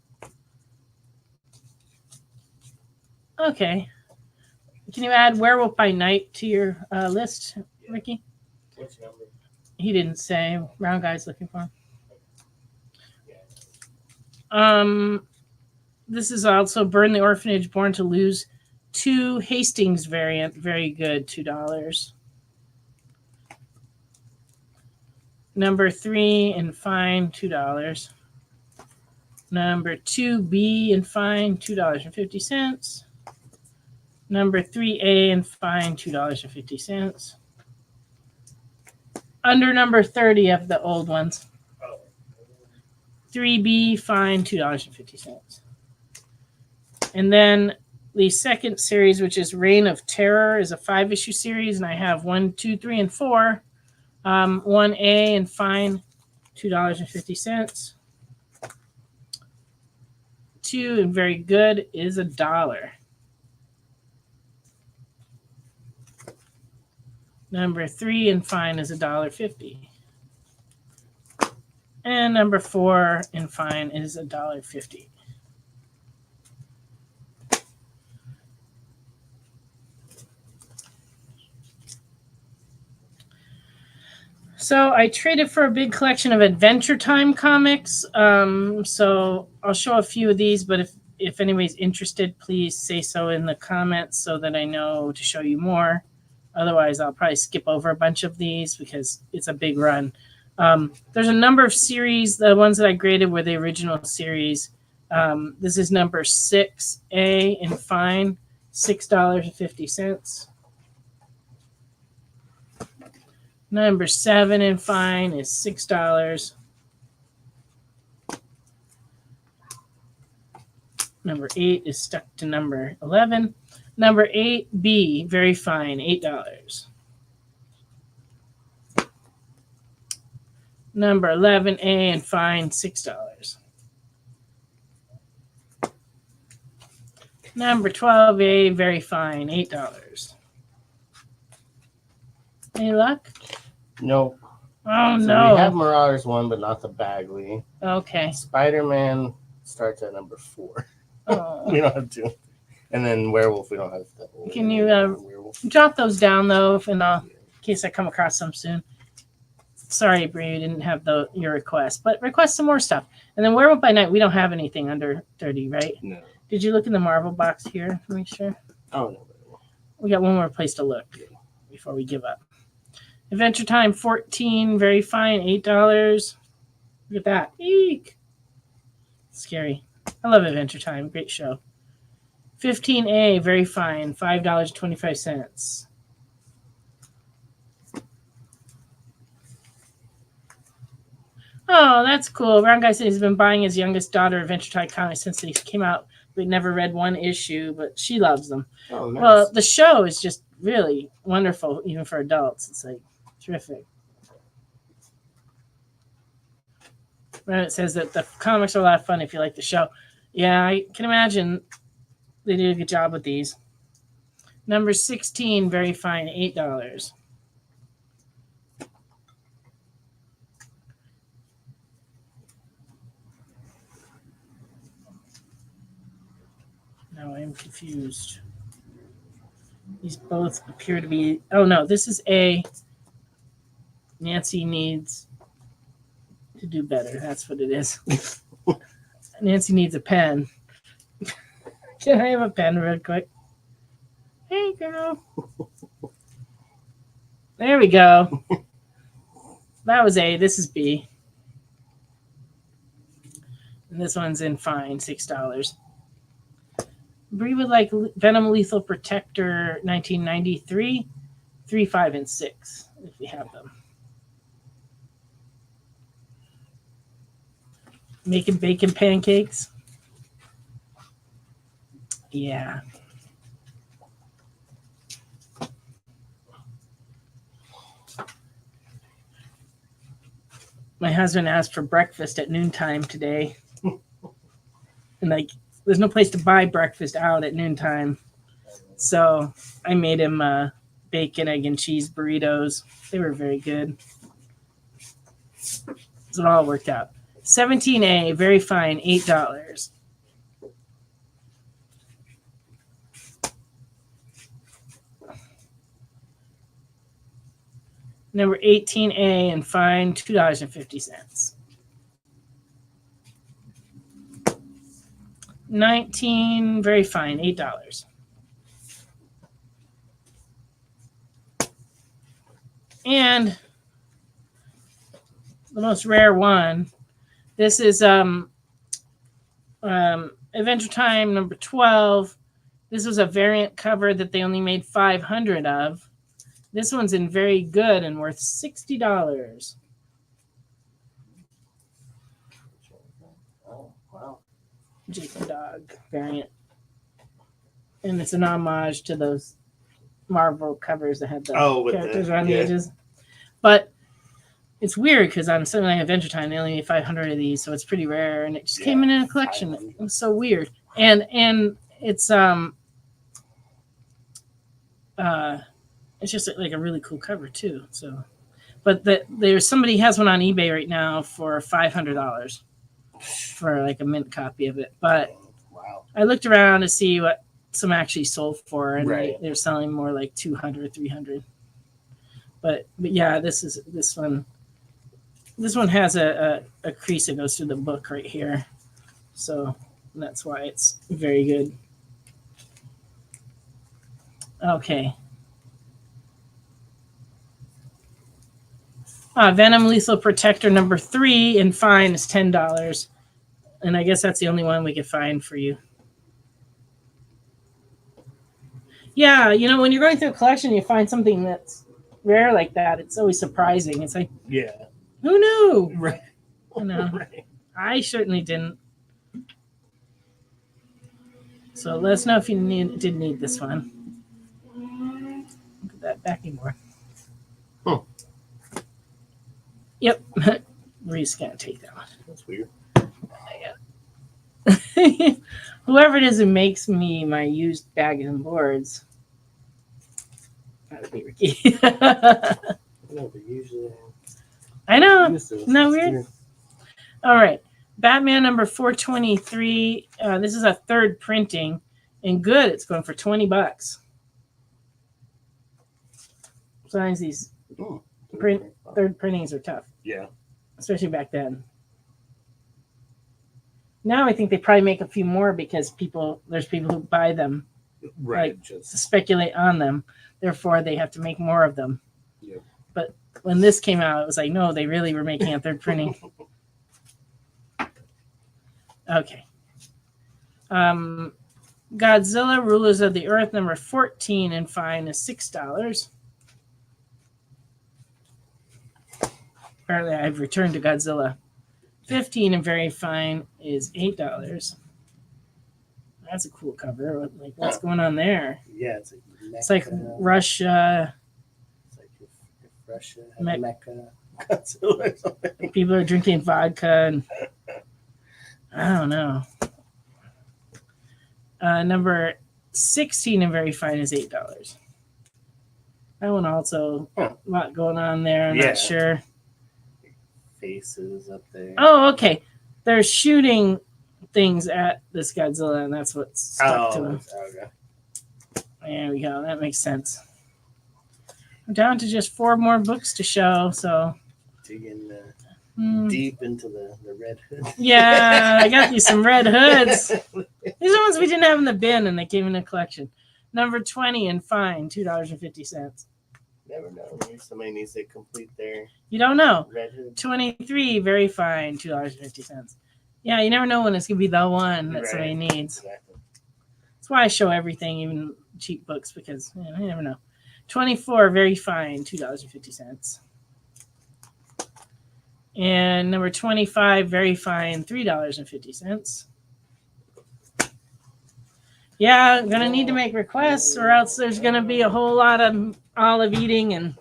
Okay. Can you add Werewolf by Night to your list, Ricky? Which number? He didn't say. Round Guy's looking for him. This is also Burn the Orphanage, Born to Lose 2 Hastings variant. Very good, $2. Number 3 in fine, $2. Number 2B in fine, $2.50. Number 3A in fine, $2.50. Under number 30 of the old ones. 3B fine, $2.50. And then the second series, which is Reign of Terror, is a 5-issue series, and I have 1, 2, 3, and 4. 1A and fine, $2.50. 2 and very good is $1. Number 3 and fine is $1.50. And number 4 and fine is $1.50. So I traded for a big collection of Adventure Time comics. So I'll show a few of these, but if anybody's interested, please say so in the comments so that I know to show you more. Otherwise, I'll probably skip over a bunch of these because it's a big run. There's a number of series. The ones that I graded were the original series. This is number 6A in fine, $6.50. Number 7 in fine is $6. Number 8 is stuck to number 11. Number 8B, very fine, $8. Number 11A and fine, $6. Number 12A, very fine, $8. Any luck? Nope. Oh, So no. we have Marauders 1, but not the Bagley. Okay. Spider-Man starts at number 4. Oh. We don't have 2. And then Werewolf, we don't have the Can you Werewolf. jot those down, though, in case I come across some soon? Sorry, Bree, you didn't have your request, but request some more stuff. And then Werewolf by Night, we don't have anything under 30, right? No. Did you look in the Marvel box here? Make sure. Oh, no. We got one more place to look before we give up. Adventure Time 14, very fine, $8. Look at that. Eek. Scary. I love Adventure Time. Great show. 15A, very fine, $5.25. Oh, that's cool. Brown Guy said he's been buying his youngest daughter Adventure Time comics since they came out, but never read one issue, but she loves them. Oh, nice. Well, the show is just really wonderful, even for adults. It's like terrific. It says that the comics are a lot of fun if you like the show. Yeah, I can imagine they did a good job with these. Number 16, very fine, $8. Now I'm confused. These both appear to be... Oh, no, this is A. Nancy needs to do better. That's what it is. Nancy needs a pen. Can I have a pen real quick? Hey, girl. There we go. That was A. This is B. And this one's in fine, $6. Bree would like Venom Lethal Protector 1993, 3, 5, and 6, if we have them. Making bacon pancakes. Yeah. My husband asked for breakfast at noontime today. And like, there's no place to buy breakfast out at noontime. So I made him bacon, egg, and cheese burritos. They were very good. So it all worked out. 17A, very fine, $8. Number 18A and fine, $2.50. 19, very fine, $8. And the most rare one, this is Adventure Time number 12. This was a variant cover that they only made 500 of. This one's in very good and worth $60. Oh, wow. Jake the Dog variant. And it's an homage to those Marvel covers that had the characters around the edges. But it's weird because on something like Adventure Time, they only made 500 of these, so it's pretty rare. And it just came in a collection. It was so weird. And it's just like a really cool cover too. So, but there's somebody has one on eBay right now for $500 for like a mint copy of it. But wow. I looked around to see what some actually sold for, and they're selling more like 200, 300. But yeah, this one has a crease that goes through the book right here, so that's why it's very good. Okay. Venom Lethal Protector number 3 in fine is $10. And I guess that's the only one we could find for you. Yeah, you know, when you're going through a collection, you find something that's rare like that. It's always surprising. It's like, Yeah. who knew? Right. You know, Right. I certainly didn't. So let us know if you did need this one. Look at that backing board. Huh. Yep. We're just going to take that one. That's weird. Whoever it is who makes me my used bags and boards. That would be Ricky. No, but usually I know. use those. Isn't that It's weird? All right. Batman number 423. This is a third printing. And good, it's going for $20. Sometimes these third printings are tough. Yeah. Especially back then. Now I think they probably make a few more because there's people who buy them, Right. like, to speculate on them. Therefore, they have to make more of them. Yeah. But when this came out, it was like, no, they really were making a third printing. Okay. Godzilla, Rulers of the Earth, number 14 and fine is $6. Apparently, I've returned to Godzilla. 15 and very fine is $8. That's a cool cover. Like, what's going on there? Yeah, It's like Russia. It's like if Russia had Me- Mecca, Godzilla or something. People are drinking vodka, and I don't know. Number 16 and very fine is $8. That one also a lot going on there. I'm not sure. Faces up there. Oh, okay. They're shooting things at this Godzilla, and that's what stuck to them. Okay. There we go. That makes sense. I'm down to just 4 more books to show, so. Digging deep into the red hood. Yeah, I got you some red hoods. These are ones we didn't have in the bin, and they came in a collection. Number 20 and fine, $2.50. Never know. Maybe somebody needs to complete their You don't know. red hood. 23, very fine, $2.50. Yeah, you never know when it's going to be the one that somebody needs. Exactly. That's why I show everything, even cheap books, because you never know. 24, very fine, $2.50. And number 25, very fine, $3.50. Yeah, I'm going to need to make requests, or else there's going to be a whole lot of olive eating and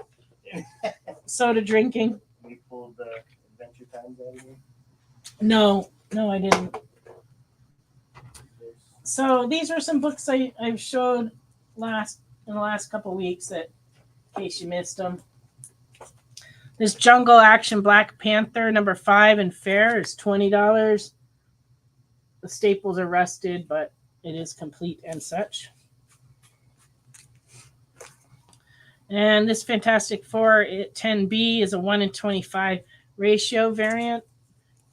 soda drinking. You pulled the Adventure Times out of here? No, I didn't. So these are some books I've showed in the last couple weeks, that in case you missed them. This Jungle Action Black Panther number 5 and fair is $20. The staples are rusted, but it is complete and such. And this Fantastic Four 10B is a 1 in 25 ratio variant,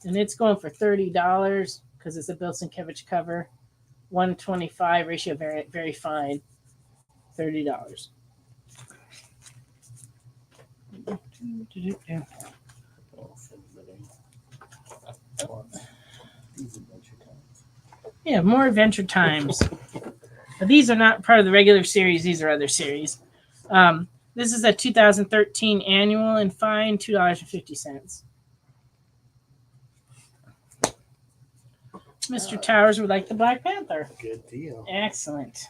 and it's going for $30 because it's a Bill Sienkiewicz cover. 1:25 ratio variant, very fine, $30. Yeah, more Adventure Times. But these are not part of the regular series. These are other series. This is a 2013 annual and fine, $2.50. Mr. Towers would like the Black Panther. Good deal. Excellent.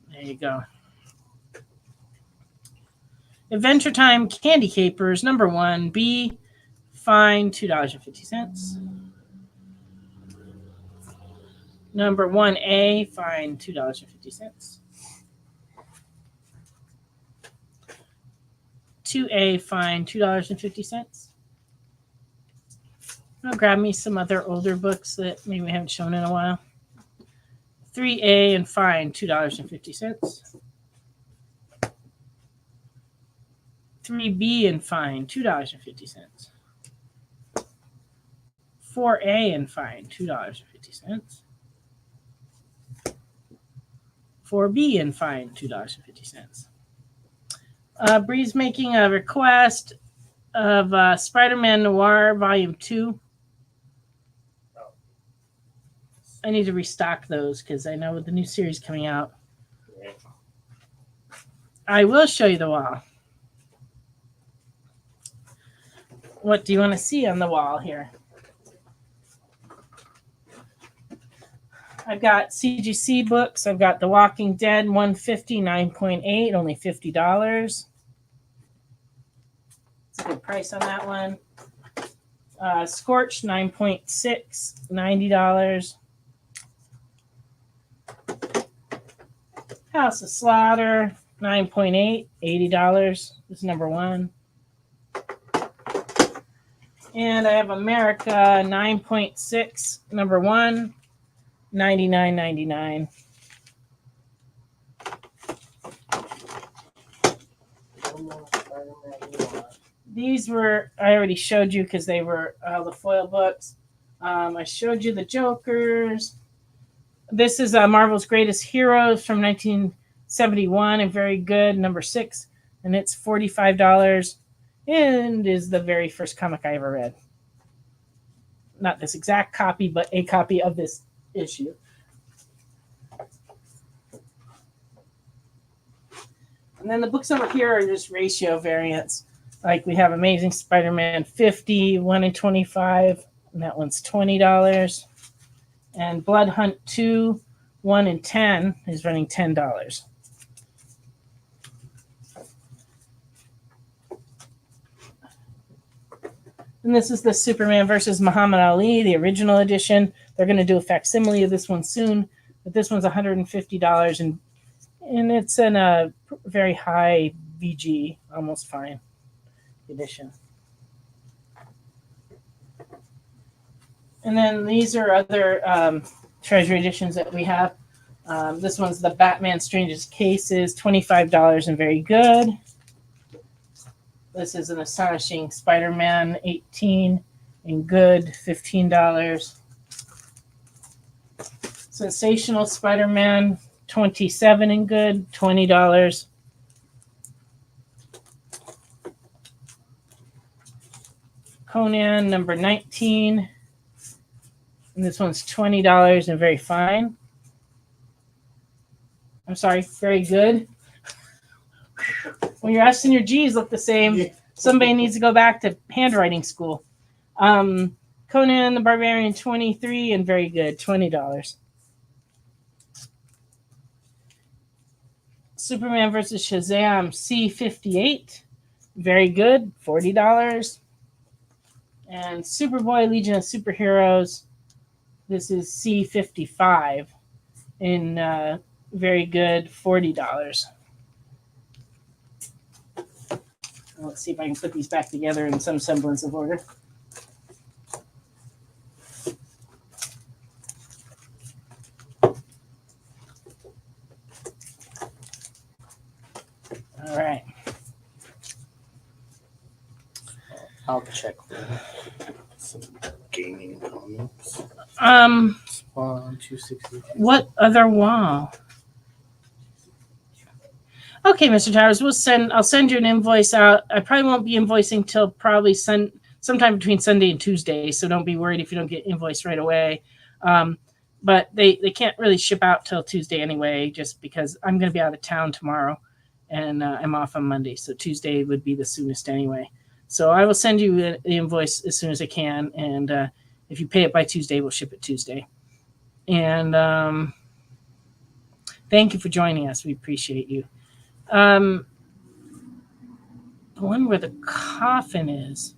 There you go. Adventure Time Candy Capers, number 1B, fine, $2.50. Number 1A, fine, $2.50. 2A, fine, $2.50. I'll grab me some other older books that maybe we haven't shown in a while. 3A and fine, $2.50. 3B and fine, $2.50. 4A and fine, $2.50. 4B and fine, $2.50. Bree's making a request of Spider-Man Noir Volume 2. I need to restock those because I know with the new series coming out. Yeah. I will show you the wall. What do you want to see on the wall here? I've got CGC books. I've got The Walking Dead 150, 9.8, only $50. It's a good price on that one. Scorched 9.6, $90. House of Slaughter 9.8, $80. This is number 1. And I have America 9.6, number 1, $99.99. These were, I already showed you because they were the foil books. I showed you the Jokers. This is Marvel's Greatest Heroes from 1971 and very good, number 6. And it's $45 and is the very first comic I ever read. Not this exact copy, but a copy of this issue. And then the books over here are just ratio variants. Like we have Amazing Spider-Man 50, 1 in 25, and that one's $20. And Blood Hunt 2, 1 in 10 is running $10. And this is the Superman versus Muhammad Ali, the original edition. They're going to do a facsimile of this one soon, but this one's $150, and it's in a very high VG, almost fine edition. And then these are other treasury editions that we have. This one's the Batman Strangest Cases, $25 and very good. This is an Astonishing Spider-Man 18 and good, $15. Sensational Spider-Man 27 and good, $20. Conan number 19. And this one's $20 and very fine. I'm sorry, very good. When your F's and your G's look the same, somebody needs to go back to handwriting school. Conan the Barbarian 23 and very good, $20. Superman versus Shazam C58, very good, $40. And Superboy Legion of Superheroes, this is C55 in very good, $40. Let's see if I can put these back together in some semblance of order. All right. I'll check for some gaming comments. Spawn 260. What other wall? Okay, Mr. Towers, I'll send you an invoice out. I probably won't be invoicing till probably sometime between Sunday and Tuesday, so don't be worried if you don't get invoiced right away. But they can't really ship out till Tuesday anyway, just because I'm going to be out of town tomorrow, and I'm off on Monday, so Tuesday would be the soonest anyway. So I will send you the invoice as soon as I can, and if you pay it by Tuesday, we'll ship it Tuesday. And thank you for joining us. We appreciate you. The one where the coffin is.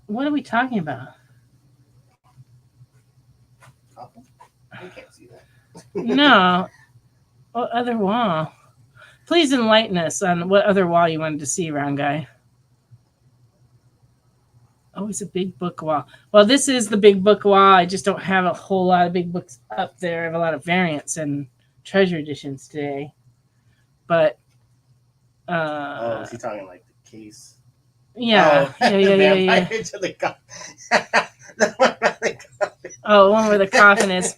What are we talking about? Coffin? I can't see that. No. What other wall? Please enlighten us on what other wall you wanted to see, round guy. Oh, it's a big book wall. Well, this is the big book wall. I just don't have a whole lot of big books up there. I have a lot of variants and treasure editions today. But is he talking like the case? Yeah. Oh, Yeah. To the the one where the coffin. Oh, one where the coffin is.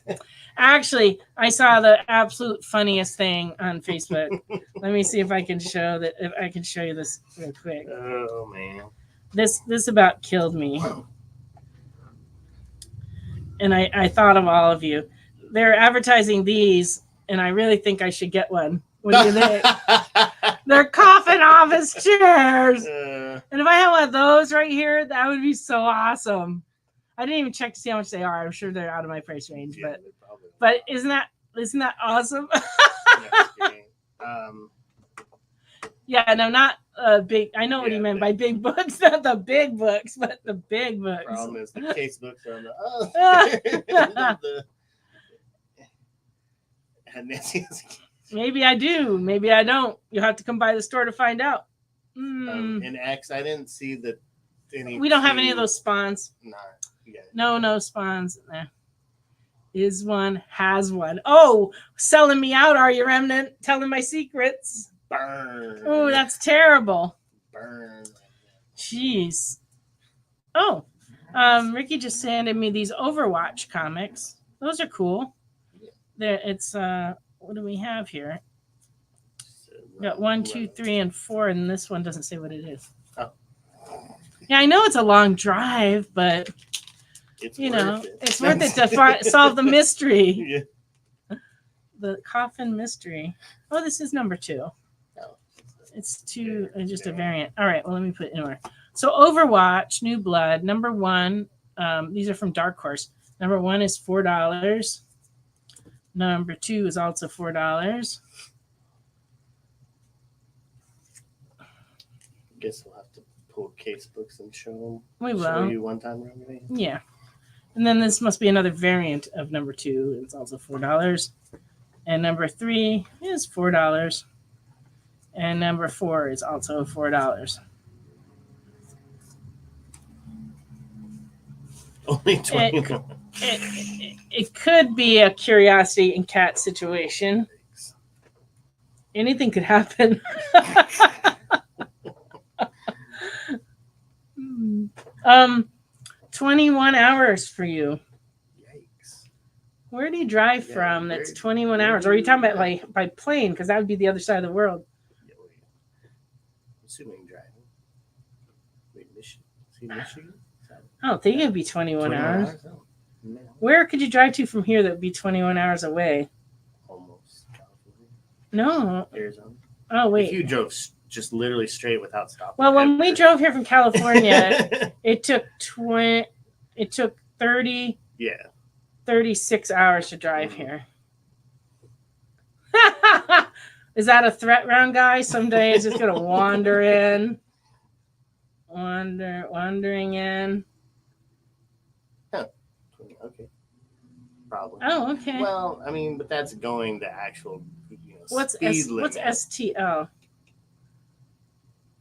Actually, I saw the absolute funniest thing on Facebook. Let me see if I can show that. If I can show you this real quick. Oh man. This about killed me. and I thought of all of you. They're advertising these, and I really think I should get one. What do you think? They're coffin office chairs. And if I had one of those right here, that would be so awesome. I didn't even check to see how much they are. I'm sure they're out of my price range, but isn't that awesome? Yeah, no, not big. I know what he meant by big books, not the big books, but the big books. Problem is the case books are on the. Maybe I do. Maybe I don't. You'll have to come by the store to find out. In X, I didn't see any. We don't have any of those spawns. No. No spawns. Is one, has one. Oh, selling me out, are you, Remnant? Telling my secrets. Burn. Oh, that's terrible. Burn. Jeez. Oh, Ricky just handed me these Overwatch comics. Those are cool. It's what do we have here? We got 1, 2, 3, and 4, and this one doesn't say what it is. Oh. Yeah, I know it's a long drive, but it's worth it to solve the mystery. Yeah. The coffin mystery. Oh, this is number 2. It's just a variant. All right, well, let me put it in order. So Overwatch, New Blood, number 1. These are from Dark Horse. Number 1 is $4. Number 2 is also $4. Guess we'll have to pull case books and show them. We will. Show you one time around. Yeah. And then this must be another variant of number 2. It's also $4. And number 3 is $4. And number 4 is also $4. Only 20. It could be a curiosity and cat situation. Anything could happen. 21 hours for you. Yikes. Where do you drive from that's 21 hours? Or are you talking about by plane? Because that would be the other side of the world. Assuming driving. Wait, Michigan? I don't think it would be 21 hours. Oh, no. Where could you drive to from here that would be 21 hours away? Almost California. No. Arizona. Oh, wait. If you drove just literally straight without stopping. Well, when we drove here from California, it took 30. Yeah. 36 hours to drive here. Is that a threat round, guys? Someday it's just gonna wander in. Wandering in. Huh. Okay. Probably. Oh, okay. Well, I mean, but that's going the actual what's speed limit. What's STL?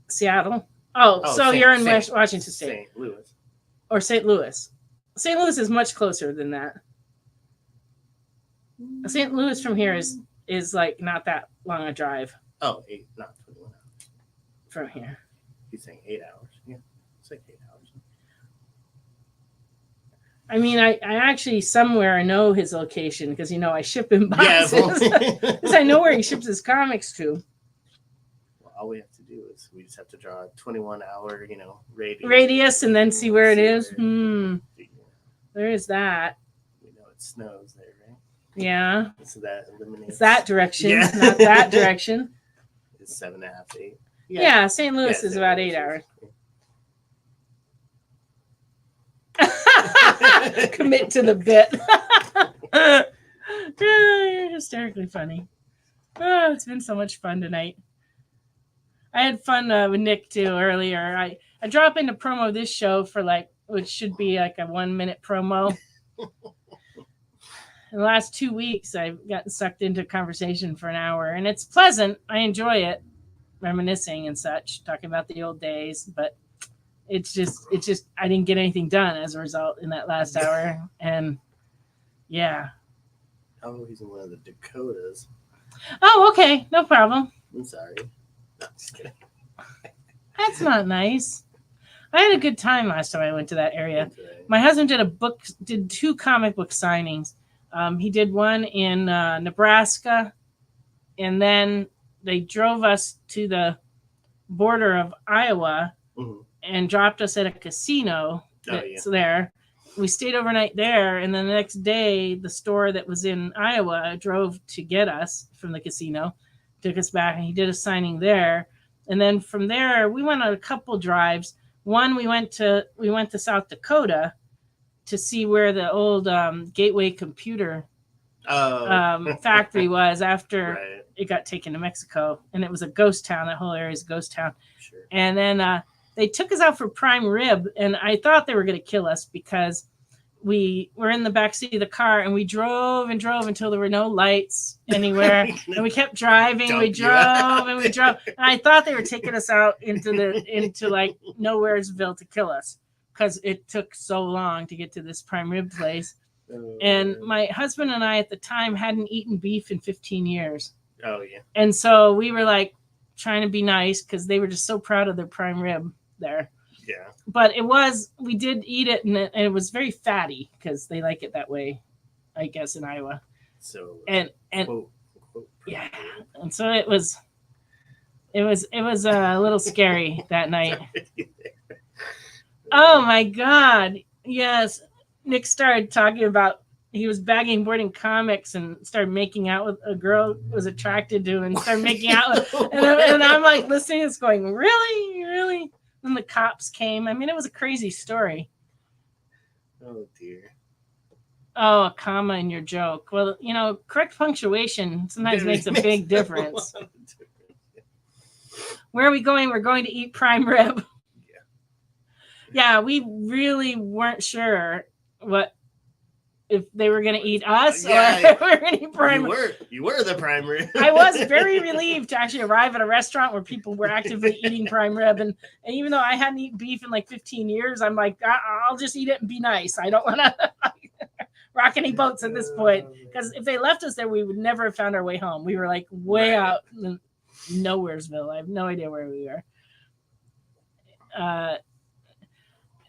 Seattle? So you're in Washington State. St. Louis. Or St. Louis. St. Louis is much closer than that. St. Louis from here is like not that long a drive. Oh, not 21 hours. From here. He's saying 8 hours. Yeah, it's like 8 hours. I mean, I actually somewhere know his location because I ship him boxes. Because I know where he ships his comics to. Well, all we have to do is we just have to draw a 21-hour, radius, and then see where it is. There is that. We know it snows there, right? Yeah. So that eliminates. It's that direction, not that direction. It's 7.5 to 8. Yeah, St. Louis is about 8 hours. Commit to the bit. You're hysterically funny. Oh, it's been so much fun tonight. I had fun with Nick too earlier. I drop into promo this show for which should be like a 1-minute promo. In the last 2 weeks, I've gotten sucked into conversation for an hour, and it's pleasant. I enjoy it, reminiscing and such, talking about the old days. But it's just I didn't get anything done as a result in that last hour, and yeah. Oh, he's in one of the Dakotas. Oh, okay, no problem. I'm sorry. No, just kidding. That's not nice. I had a good time last time I went to that area. My husband did 2 comic book signings. He did one in Nebraska, and then they drove us to the border of Iowa and dropped us at a casino that's there. we stayed overnight there. And then the next day, the store that was in Iowa drove to get us from the casino, took us back, and he did a signing there. And then from there, we went on a couple drives. One, we went to South Dakota to see where the old Gateway Computer factory was after it got taken to Mexico. And it was a ghost town. That whole area is a ghost town. Sure. And then they took us out for prime rib. And I thought they were going to kill us because we were in the backseat of the car and we drove and drove until there were no lights anywhere. And we kept driving. We drove and we drove. And I thought they were taking us out into like Nowheresville to kill us because it took so long to get to this prime rib place. And my husband and I at the time hadn't eaten beef in 15 years. Oh, yeah. And so we were like trying to be nice because they were just so proud of their prime rib there. Yeah. But we did eat it, and it was very fatty because they like it that way, I guess, in Iowa. So and quote, yeah, and so it was a little scary that night. Oh my God! Yes, Nick started talking about he was bagging boarding comics and started making out with a girl was attracted to and started making out with, and I'm like listening, it's going really. And the cops came. I mean, it was a crazy story. Oh, dear. Oh, a comma in your joke. Well, correct punctuation sometimes makes a big difference. Where are we going? We're going to eat prime rib. Yeah, we really weren't sure if they were going to eat us or if we were going to eat prime rib. You were the prime rib. I was very relieved to actually arrive at a restaurant where people were actively eating prime rib. And even though I hadn't eaten beef in like 15 years, I'm like, I'll just eat it and be nice. I don't want to rock any boats at this point. Because if they left us there, we would never have found our way home. We were like way out in Nowheresville. I have no idea where we were.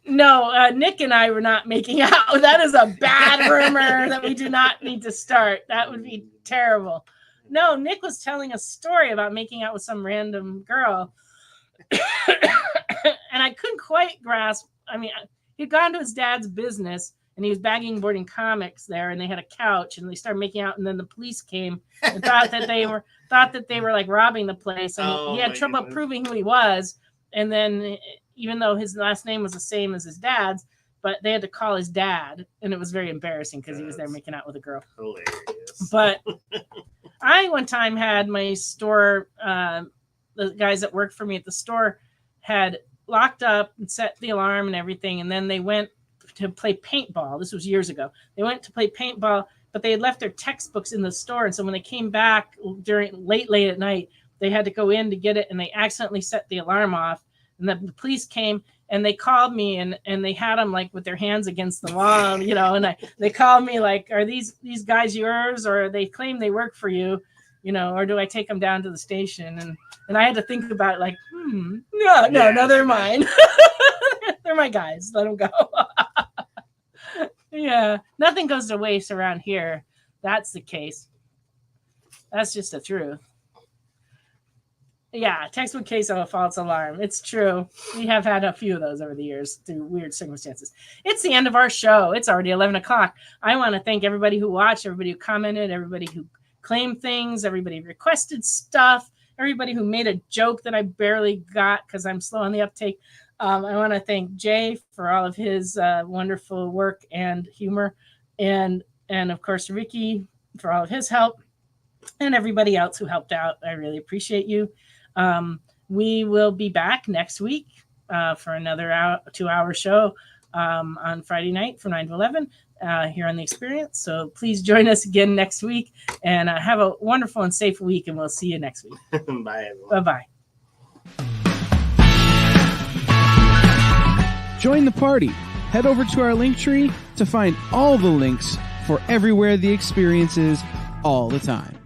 No, Nick and I were not making out. That is a bad rumor that we do not need to start. That would be terrible. No, Nick was telling a story about making out with some random girl. And I couldn't quite grasp. I mean, he'd gone to his dad's business and he was bagging boarding comics there, and they had a couch and they started making out, and then the police came and thought that they were like robbing the place, and he had trouble proving who he was. And then even though his last name was the same as his dad's, but they had to call his dad, and it was very embarrassing because he was there making out with a girl. Hilarious. But I one time had my store, the guys that worked for me at the store had locked up and set the alarm and everything, and then they went to play paintball. This was years ago. They went to play paintball, but they had left their textbooks in the store, and so when they came back during late at night, they had to go in to get it, and they accidentally set the alarm off. And the police came and they called me and they had them like with their hands against the wall, and they called me like, are these guys yours, or they claim they work for you, or do I take them down to the station? And I had to think about it like, no, they're mine. They're my guys. Let them go. Yeah. Nothing goes to waste around here. That's the case. That's just the truth. Yeah, textbook case of a false alarm. It's true. We have had a few of those over the years through weird circumstances. It's the end of our show. It's already 11 o'clock. I want to thank everybody who watched, everybody who commented, everybody who claimed things, everybody who requested stuff, everybody who made a joke that I barely got because I'm slow on the uptake. I want to thank Jay for all of his wonderful work and humor, and of course Ricky for all of his help, and everybody else who helped out. I really appreciate you. We will be back next week for another 2-hour show on Friday night from 9 to 11 here on The Experience. So please join us again next week, and have a wonderful and safe week, and we'll see you next week. Bye, everyone. Bye-bye. Join the party. Head over to our link tree to find all the links for everywhere The Experience is all the time.